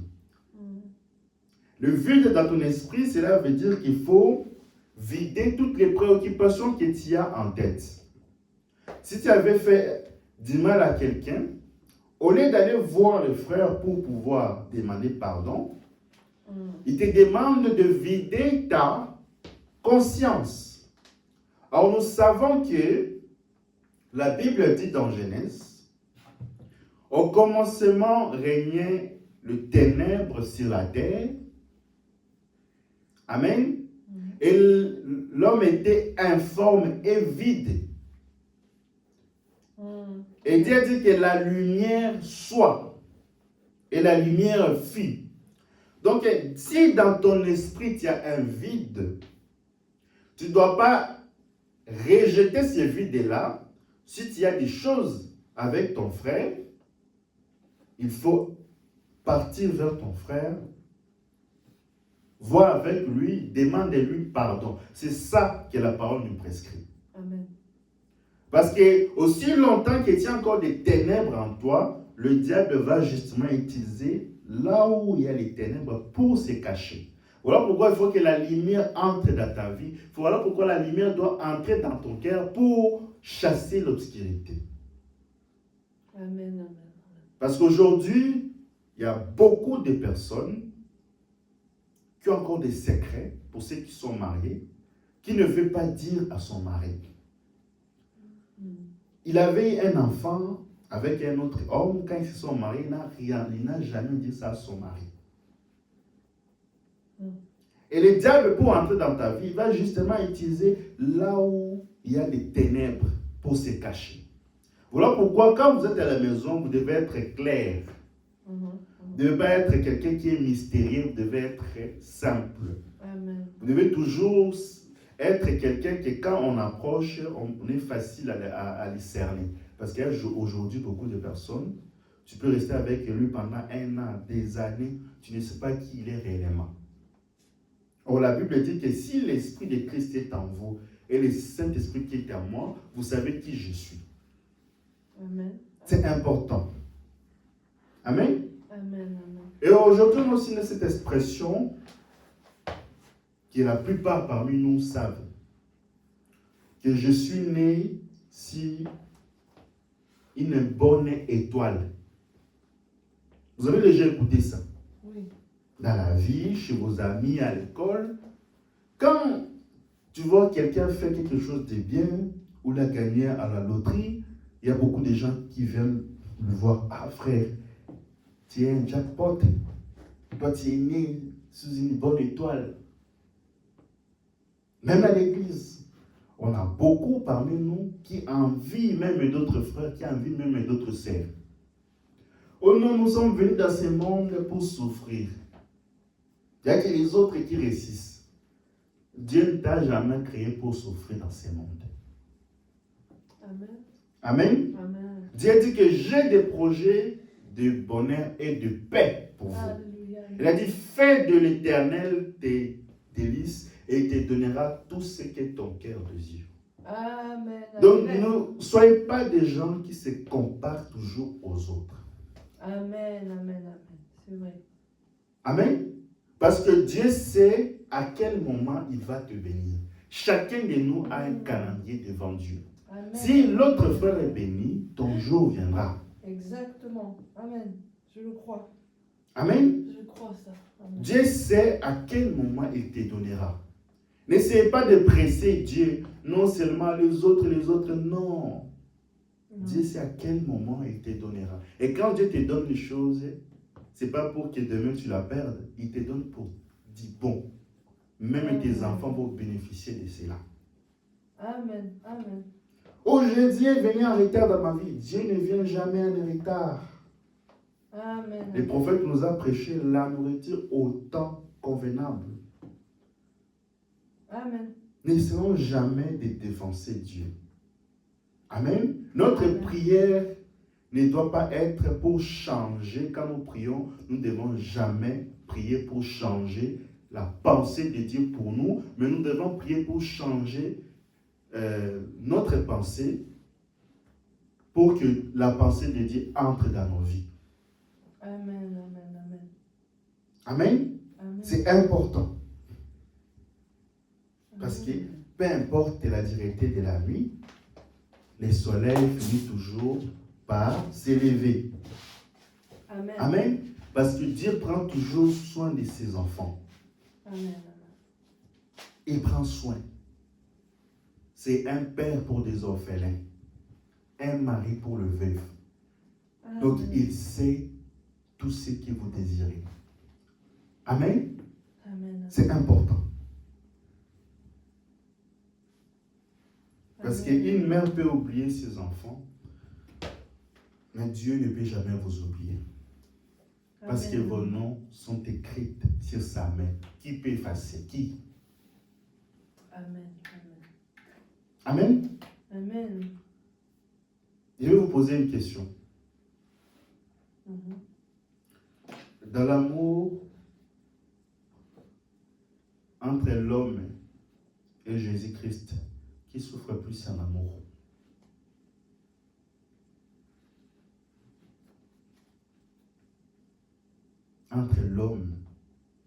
Le vide dans ton esprit, cela veut dire qu'il faut vider toutes les préoccupations que tu as en tête. Si tu avais fait du mal à quelqu'un, au lieu d'aller voir le frère pour pouvoir demander pardon, il te demande de vider ta conscience. Alors nous savons que la Bible dit dans Genèse, au commencement régnait le ténèbre sur la terre. Amen. Et l'homme était informe et vide. Et Dieu dit que la lumière soit. Et la lumière fut. Donc, si dans ton esprit, tu as un vide, tu ne dois pas rejeter ce vide-là. Si tu as des choses avec ton frère, il faut partir vers ton frère, voir avec lui, demander-lui pardon. C'est ça que la parole nous prescrit. Amen. Parce que aussi longtemps qu'il y a encore des ténèbres en toi, le diable va justement utiliser là où il y a les ténèbres pour se cacher. Voilà pourquoi il faut que la lumière entre dans ta vie. Voilà pourquoi la lumière doit entrer dans ton cœur pour chasser l'obscurité. Amen, amen. Parce qu'aujourd'hui, il y a beaucoup de personnes qui ont encore des secrets, pour ceux qui sont mariés, qui ne veulent pas dire à son mari. Il avait un enfant avec un autre homme, quand ils se sont mariés, il n'a jamais dit ça à son mari. Et le diable, pour entrer dans ta vie, va justement utiliser là où il y a des ténèbres pour se cacher. Voilà pourquoi, quand vous êtes à la maison, vous devez être clair. Vous ne devez pas être quelqu'un qui est mystérieux, vous devez être simple. Amen. Vous devez toujours être quelqu'un que quand on approche, on est facile à les cerner. Parce qu'aujourd'hui, beaucoup de personnes, tu peux rester avec lui pendant 1 an, des années, tu ne sais pas qui il est réellement. Or, la Bible dit que si l'Esprit de Christ est en vous et le Saint-Esprit qui est en moi, vous savez qui je suis. Amen. C'est important. Amen. Amen, amen. Et aujourd'hui, on a aussi cette expression que la plupart parmi nous savent. Que je suis né sur une bonne étoile. Vous avez déjà écouté ça? Oui. Dans la vie, chez vos amis, à l'école. Quand tu vois quelqu'un faire quelque chose de bien ou l'a gagné à la loterie, il y a beaucoup de gens qui viennent le voir. Ah frère, tu es un jackpot. Toi, tu es né sous une bonne étoile. Même à l'église, on a beaucoup parmi nous qui envient même d'autres frères, qui envient même d'autres sœurs. Oh non, nous sommes venus dans ce monde pour souffrir. Il n'y a que les autres qui réussissent. Dieu ne t'a jamais créé pour souffrir dans ce monde. Amen. Amen. Amen. Dieu dit que j'ai des projets de bonheur et de paix pour vous. Alléluia. Il a dit, fais de l'Éternel tes délices et il te donnera tout ce que ton cœur désire. Amen. Donc, Amen. ne soyez pas des gens qui se comparent toujours aux autres. Amen. Amen. Amen. C'est vrai. Amen. Parce que Dieu sait à quel moment il va te bénir. Chacun de nous a un calendrier devant Dieu. Amen. Si l'autre frère est béni, ton jour viendra. Exactement. Amen. Je le crois. Amen. Je crois ça. Amen. Dieu sait à quel moment il te donnera. N'essayez pas de presser Dieu. Non seulement les autres, non. Dieu sait à quel moment il te donnera. Et quand Dieu te donne les choses, ce n'est pas pour que demain tu la perdes. Il te donne pour dire bon. Même tes enfants vont bénéficier de cela. Amen. Amen. Aujourd'hui, est venu en retard dans ma vie. Dieu ne vient jamais en retard. Amen. Le prophète nous a prêché la nourriture au temps convenable. Amen. N'essayons jamais de défoncer Dieu. Amen. Notre Amen. prière ne doit pas être pour changer. Quand nous prions, nous ne devons jamais prier pour changer la pensée de Dieu pour nous, mais nous devons prier pour changer notre pensée pour que la pensée de Dieu entre dans nos vies. Amen. Amen. Amen. Amen. Amen. C'est important. Parce que peu importe la direction de la nuit, le soleil finit toujours par s'élever. Amen. Amen. Parce que Dieu prend toujours soin de ses enfants. Amen. Il prend soin. C'est un père pour des orphelins, un mari pour le veuf. Amen. Donc il sait tout ce que vous désirez. Amen. Amen. C'est important. Parce Amen. qu'une mère peut oublier ses enfants, mais Dieu ne peut jamais vous oublier. Parce que Amen. vos noms sont écrits sur sa main. Qui peut effacer? Qui? Amen. Amen. Amen. Je vais vous poser une question. Mhm. Dans l'amour entre l'homme et Jésus-Christ, qui souffre plus en amour? Entre l'homme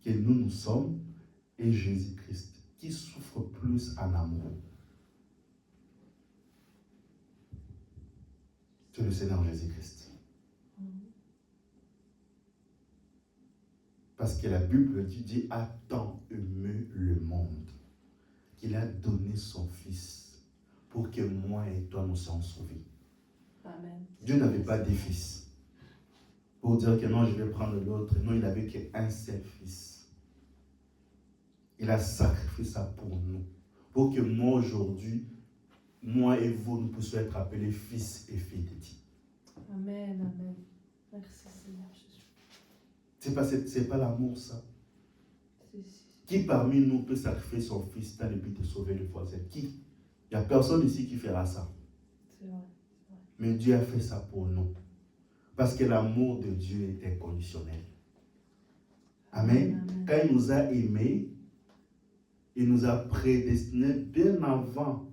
que nous sommes et Jésus-Christ, qui souffre plus en amour? C'est le Seigneur Jésus-Christ. Parce que la Bible dit, Dieu a tant aimé le monde qu'il a donné son Fils pour que moi et toi nous soyons sauvés. Amen. Dieu n'avait pas de fils pour dire que non, je vais prendre l'autre. Non, il n'avait qu'un seul Fils. Il a sacrifié ça pour nous. Pour que moi aujourd'hui, moi et vous, nous puissions être appelés fils et filles de Dieu. Amen. Amen. Merci Seigneur Jésus. C'est pas l'amour, ça. Si. Qui parmi nous peut sacrifier son fils dans le but de sauver le voisin? Qui? Il n'y a personne ici qui fera ça. C'est vrai. Mais Dieu a fait ça pour nous. Parce que l'amour de Dieu est inconditionnel. Amen. Amen. Quand il nous a aimés, il nous a prédestinés bien avant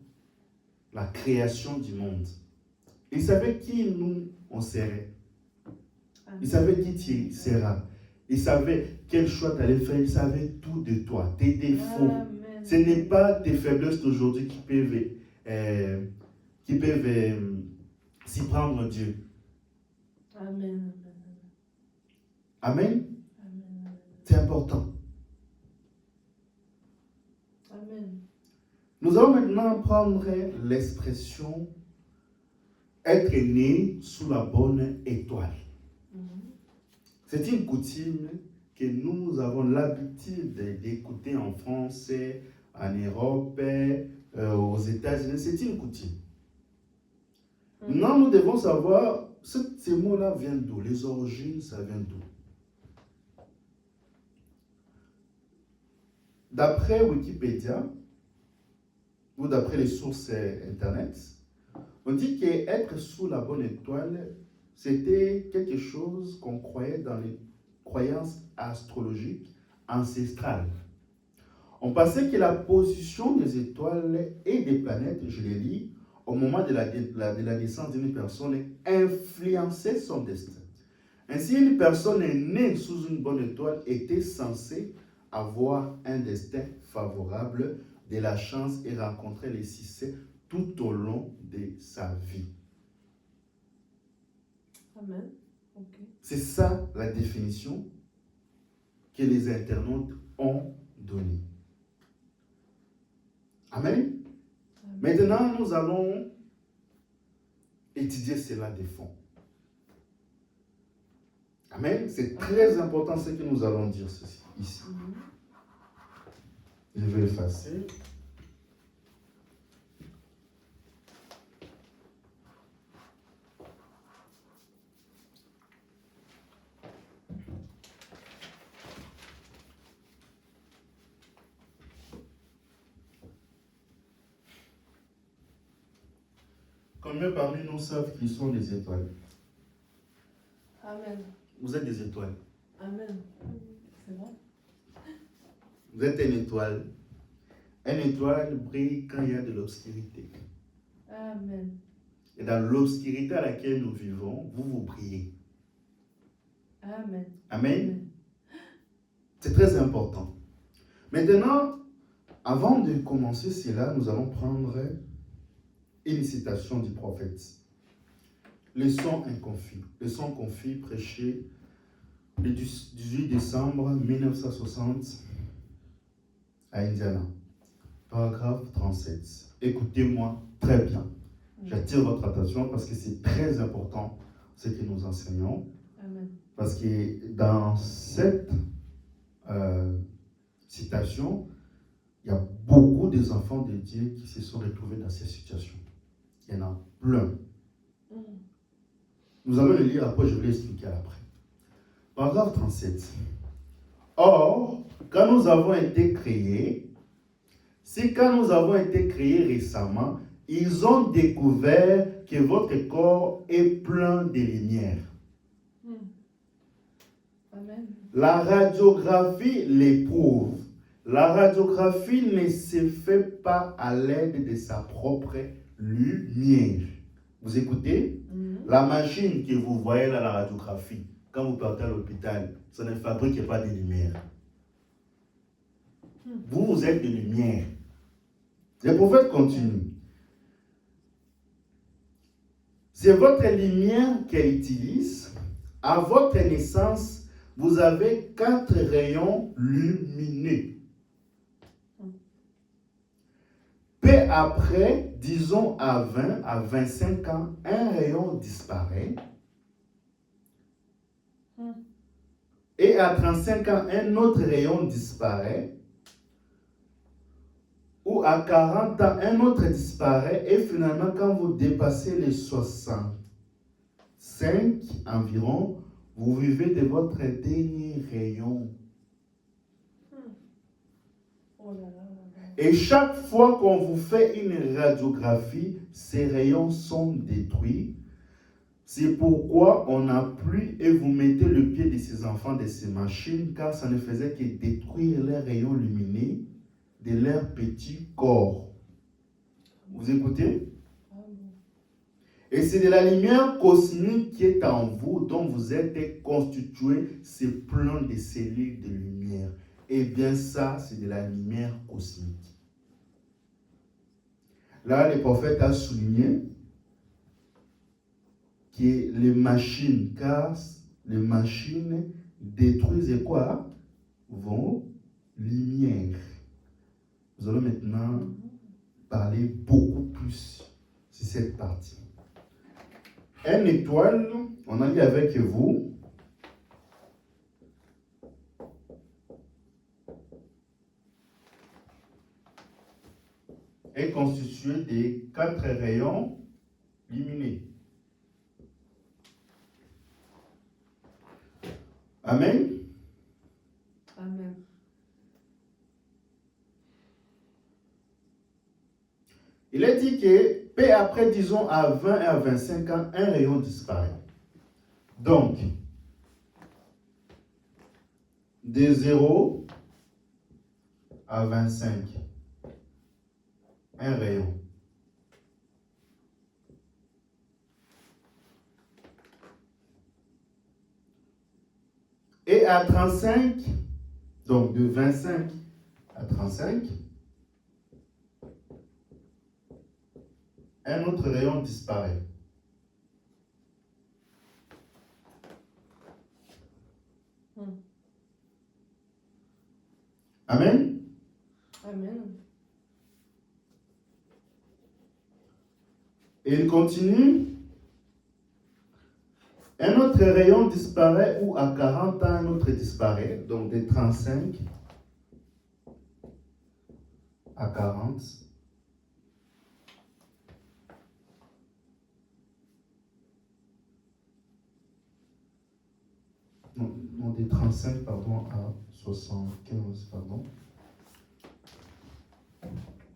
la création du monde. Il savait qui nous on serait. Amen. Il savait qui tu seras. Il savait quel choix tu allais faire. Il savait tout de toi, tes défauts. Amen. Ce n'est pas tes faiblesses d'aujourd'hui qui peuvent s'y prendre Dieu. Amen. Amen. Amen. C'est important. Amen. Nous allons maintenant prendre l'expression être né sous la bonne étoile. C'est une coutume que nous avons l'habitude d'écouter en France, en Europe, aux États-Unis. C'est une coutume. Non, nous devons savoir, ces mots-là viennent d'où? Les origines, ça vient d'où? D'après Wikipédia, ou d'après les sources Internet, On dit qu'être sous la bonne étoile, c'était quelque chose qu'on croyait dans les croyances astrologiques ancestrales. On pensait que la position des étoiles et des planètes, je l'ai dit, au moment de la naissance d'une personne, influençait son destin. Ainsi, une personne née sous une bonne étoile était censée avoir un destin favorable, de la chance et rencontrer les succès tout au long de sa vie. Amen. Ok. C'est ça la définition que les internautes ont donnée. Amen. Amen. Maintenant, nous allons étudier cela de fond. Amen. C'est très important ce que nous allons dire ici. Je vais effacer. Combien parmi nous savent qu'ils sont des étoiles? Amen. Vous êtes des étoiles. Amen. C'est bon? Vous êtes une étoile. Une étoile brille quand il y a de l'obscurité. Amen. Et dans l'obscurité à laquelle nous vivons, vous brillez. Amen. Amen. C'est très important. Maintenant, avant de commencer cela, nous allons prendre une citation du prophète. Leçon inconfus. Leçon confus prêchée le 18 décembre 1960 à Indiana. Paragraphe 37. Écoutez-moi très bien. J'attire votre attention parce que c'est très important ce que nous enseignons. Amen. Parce que dans cette citation, il y a beaucoup des enfants de Dieu qui se sont retrouvés dans cette situation. Il y en a plein. Nous allons le lire, après je vais l'expliquer après. Paragraphe 37. Or, quand nous avons été créés, quand nous avons été créés récemment, ils ont découvert que votre corps est plein de lumière. Amen. La radiographie l'éprouve. La radiographie ne se fait pas à l'aide de sa propre lumière. Vous écoutez? La machine que vous voyez là, la radiographie, quand vous partez à l'hôpital, ça ne fabrique pas de lumière. Vous êtes de lumière. Le prophète continue. C'est votre lumière qu'elle utilise. À votre naissance, vous avez 4 rayons lumineux. Peu après, disons à 20, à 25 ans, un rayon disparaît. Et à 35 ans, un autre rayon disparaît. Ou à 40 ans, un autre disparaît. Et finalement, quand vous dépassez les 65 environ, vous vivez de votre dernier rayon. Oh là là. Et chaque fois qu'on vous fait une radiographie, ces rayons sont détruits. C'est pourquoi on n'a plus et vous mettez le pied de ces enfants de ces machines, car ça ne faisait que détruire les rayons lumineux de leur petit corps. Vous écoutez? Et c'est de la lumière cosmique qui est en vous, dont vous êtes constitué, c'est plein de cellules de lumière. Eh bien ça, c'est de la lumière cosmique. Là, le prophète a souligné que les machines, car les machines détruisent quoi? Vos lumières. Nous allons maintenant parler beaucoup plus sur cette partie. Une étoile, on a lu avec vous, est constituée de 4 rayons lumineux. Amen. Amen. Il est dit que Puis après, disons, à 20 et à 25 ans, un rayon disparaît. Donc, de 0 à 25, un rayon. Et à 35, donc de 25 à 35, un autre rayon disparaît. Amen. Amen. Et il continue. Un autre rayon disparaît ou à 40 ans, un autre disparaît. Donc de 35 à 40. Non, de 35 pardon, à 75, pardon.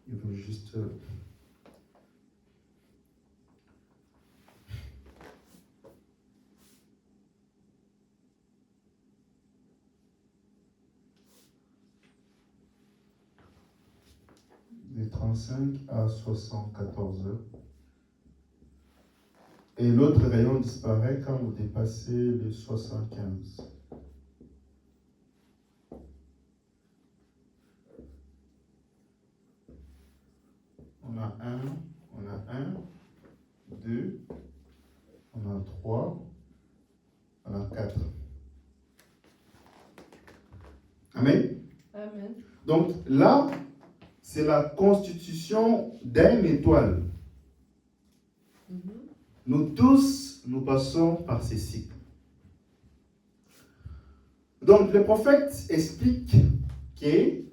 Il veut juste... de 35 à 74 heures. Et l'autre rayon disparaît quand vous dépassez les 75. On a 1, 2, on a 3, on a 4. Amen. Amen. Donc là, c'est la constitution d'une étoile. Nous tous, nous passons par ces cycles. Donc le prophète explique que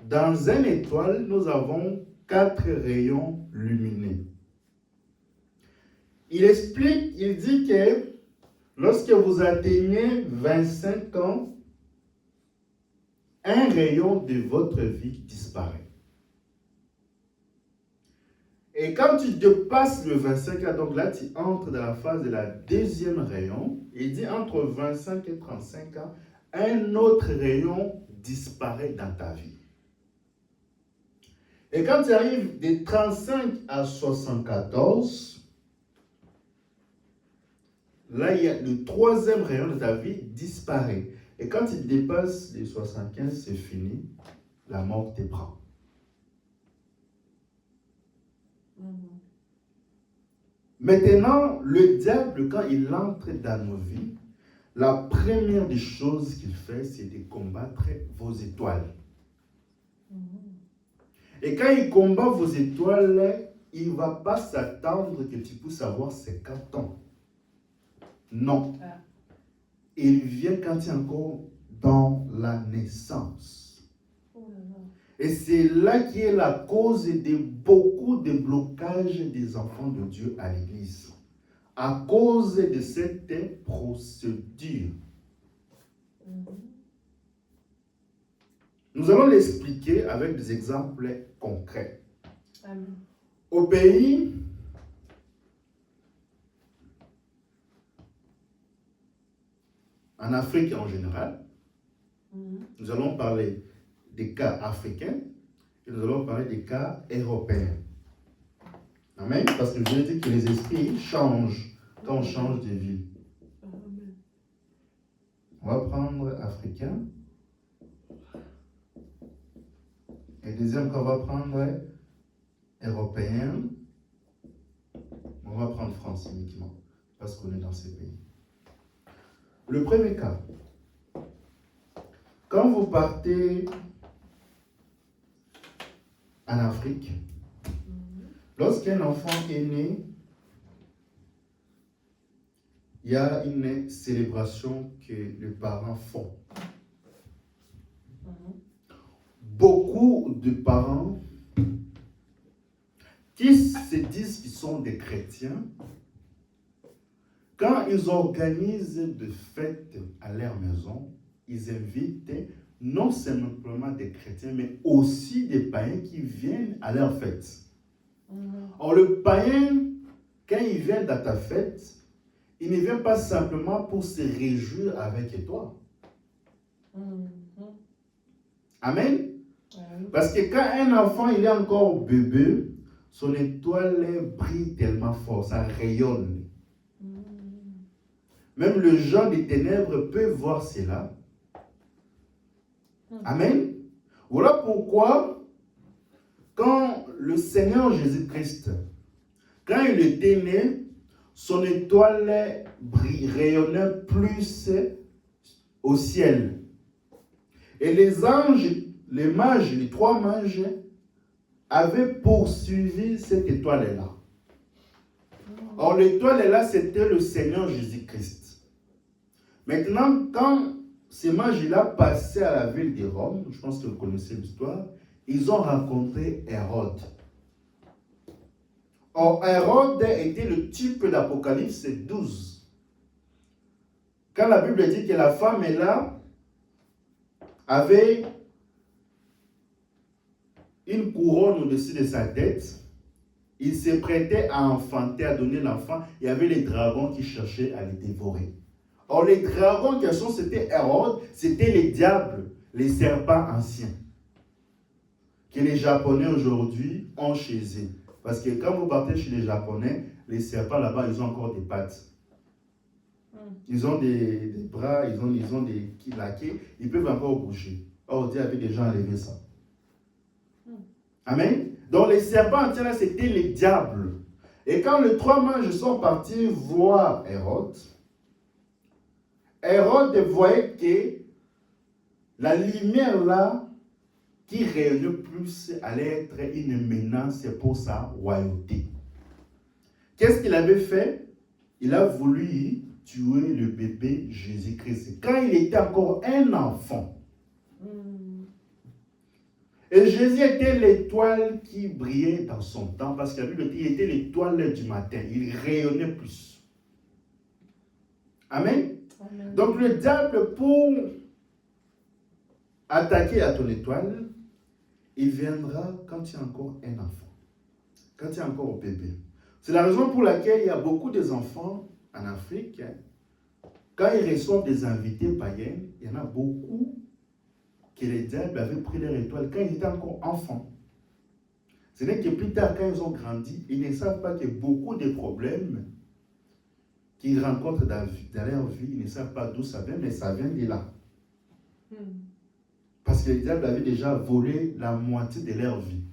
dans une étoile, nous avons 4 rayons lumineux. Il explique, il dit que lorsque vous atteignez 25 ans, un rayon de votre vie disparaît. Et quand tu dépasses le 25 ans, donc là tu entres dans la phase de la deuxième rayon, il dit entre 25 et 35 ans, un autre rayon disparaît dans ta vie. Et quand tu arrives de 35 à 74, là il y a le troisième rayon de ta vie disparaît. Et quand il dépasse les 75, c'est fini, la mort te prend. Maintenant, le diable, quand il entre dans nos vies, la première des choses qu'il fait, c'est de combattre vos étoiles. Et quand il combat vos étoiles, il ne va pas s'attendre que tu puisses avoir 50 ans. Non. Il vient quand tu es encore dans la naissance. Et c'est là qui est la cause de beaucoup de blocages des enfants de Dieu à l'église. À cause de cette procédure. Nous allons l'expliquer avec des exemples concrets. Amen. Au pays, en Afrique en général, nous allons parler des cas africains et nous allons parler des cas européens. Amen. Parce que je veux dire que les esprits changent quand on change de ville. Amen. On va prendre africain. Et deuxième qu'on va prendre européen. On va prendre France uniquement parce qu'on est dans ces pays. Le premier cas. Quand vous partez en Afrique, lorsqu'un enfant est né, il y a une célébration que les parents font. Beaucoup de parents qui se disent qu'ils sont des chrétiens, quand ils organisent des fêtes à leur maison, ils invitent non simplement des chrétiens, mais aussi des païens qui viennent à leur fête. Or, le païen, quand il vient dans ta fête, il ne vient pas simplement pour se réjouir avec toi. Amen. Parce que quand un enfant il est encore bébé, son étoile brille tellement fort, ça rayonne. Même le gens des ténèbres peut voir cela. Amen. Voilà pourquoi, quand le Seigneur Jésus-Christ, quand il était né, son étoile rayonnait plus au ciel. Et les anges, les mages, les 3 mages, avaient poursuivi cette étoile-là. Or, l'étoile-là, c'était le Seigneur Jésus-Christ. Maintenant, quand ces mages-là passaient à la ville de Rome, je pense que vous connaissez l'histoire, ils ont rencontré Hérode. Or, Hérode était le type d'Apocalypse 12. Quand la Bible dit que la femme est là, avait une couronne au-dessus de sa tête, il se prêtait à enfanter, à donner l'enfant. Il y avait les dragons qui cherchaient à les dévorer. Or, les dragons qui sont, c'était Hérode, c'était les diables, les serpents anciens, que les Japonais aujourd'hui ont chez eux. Parce que quand vous partez chez les Japonais, les serpents là-bas, ils ont encore des pattes. Ils ont des bras, ils ont des laqués, ils peuvent encore bouger. Or, Dieu avait déjà enlevé ça. Amen. Donc les serpents entiers là, c'était les diables. Et quand les 3 mages sont partis voir Hérode, Hérode voyait que la lumière là, qui rayonnait plus, allait être une menace pour sa royauté. Qu'est-ce qu'il avait fait? Il a voulu tuer le bébé Jésus-Christ quand il était encore un enfant. Et Jésus était l'étoile qui brillait dans son temps, parce que la Bible dit qu'il était l'étoile du matin. Il rayonnait plus. Amen. Amen. Donc le diable, pour attaquer à ton étoile, il viendra quand tu es encore un enfant, quand tu es encore un bébé. C'est la raison pour laquelle il y a beaucoup d'enfants en Afrique, quand ils reçoivent des invités païens, il y en a beaucoup que les diables avaient pris leur étoile quand ils étaient encore enfants. Ce n'est que plus tard, quand ils ont grandi, ils ne savent pas que beaucoup de problèmes qu'ils rencontrent dans leur vie, ils ne savent pas d'où ça vient, mais ça vient de là. Parce que les diables avaient déjà volé la moitié de leur vie.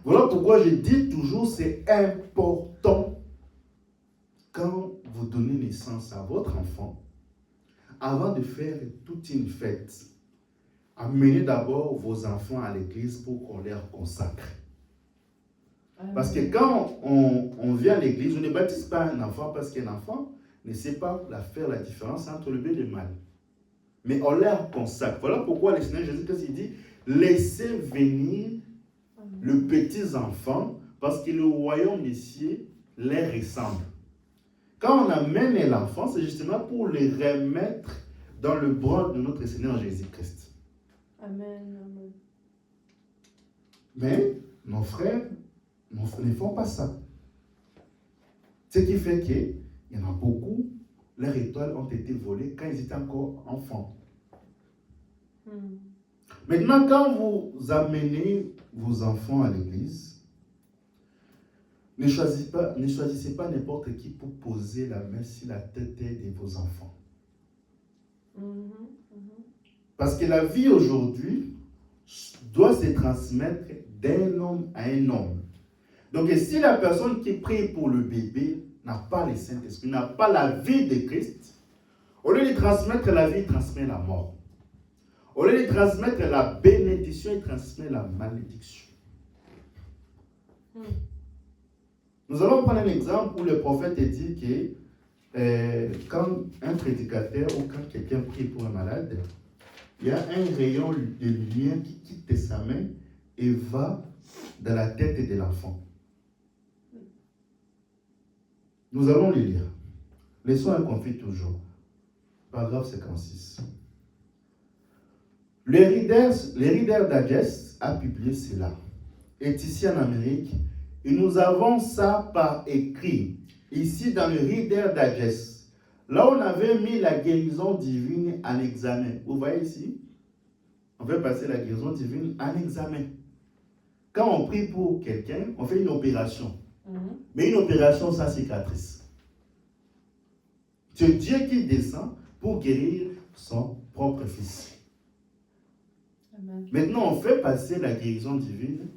Voilà pourquoi je dis toujours, c'est important quand vous donnez naissance à votre enfant, avant de faire toute une fête, amenez d'abord vos enfants à l'église pour qu'on leur consacre. Parce que quand on vient à l'église, on ne baptise pas un enfant parce qu'un enfant ne sait pas faire la différence entre le bien et le mal. Mais on leur consacre. Voilà pourquoi le Seigneur Jésus-Christ dit, laissez venir le petit enfant parce que le royaume des cieux les ressemble. Quand on amène l'enfant, c'est justement pour le remettre dans le bras de notre Seigneur Jésus-Christ. Amen, amen. Mais nos frères ne font pas ça. Ce qui fait qu'il y en a beaucoup, leurs étoiles ont été volées quand ils étaient encore enfants. Maintenant, quand vous amenez vos enfants à l'église, ne choisissez pas n'importe qui pour poser la main sur la tête de vos enfants. Parce que la vie aujourd'hui doit se transmettre d'un homme à un homme. Donc, si la personne qui prie pour le bébé n'a pas le Saint-Esprit, n'a pas la vie de Christ, au lieu de transmettre la vie, il transmet la mort. Au lieu de transmettre la bénédiction, il transmet la malédiction. Nous allons prendre un exemple où le prophète dit que quand un prédicateur ou quand quelqu'un prie pour un malade, il y a un rayon de lumière qui quitte sa main et va dans la tête de l'enfant. Nous allons le lire. Laissons un conflit toujours. Paragraphe 56. Le Reader Digest a publié cela. Est ici en Amérique Et nous avons ça par écrit, ici dans le Reader Digest. Là, on avait mis la guérison divine en examen. Vous voyez ici? On veut passer la guérison divine en examen. Quand on prie pour quelqu'un, on fait une opération. Mais une opération sans cicatrice. C'est Dieu qui descend pour guérir son propre fils. Amen. Maintenant, on fait passer la guérison divine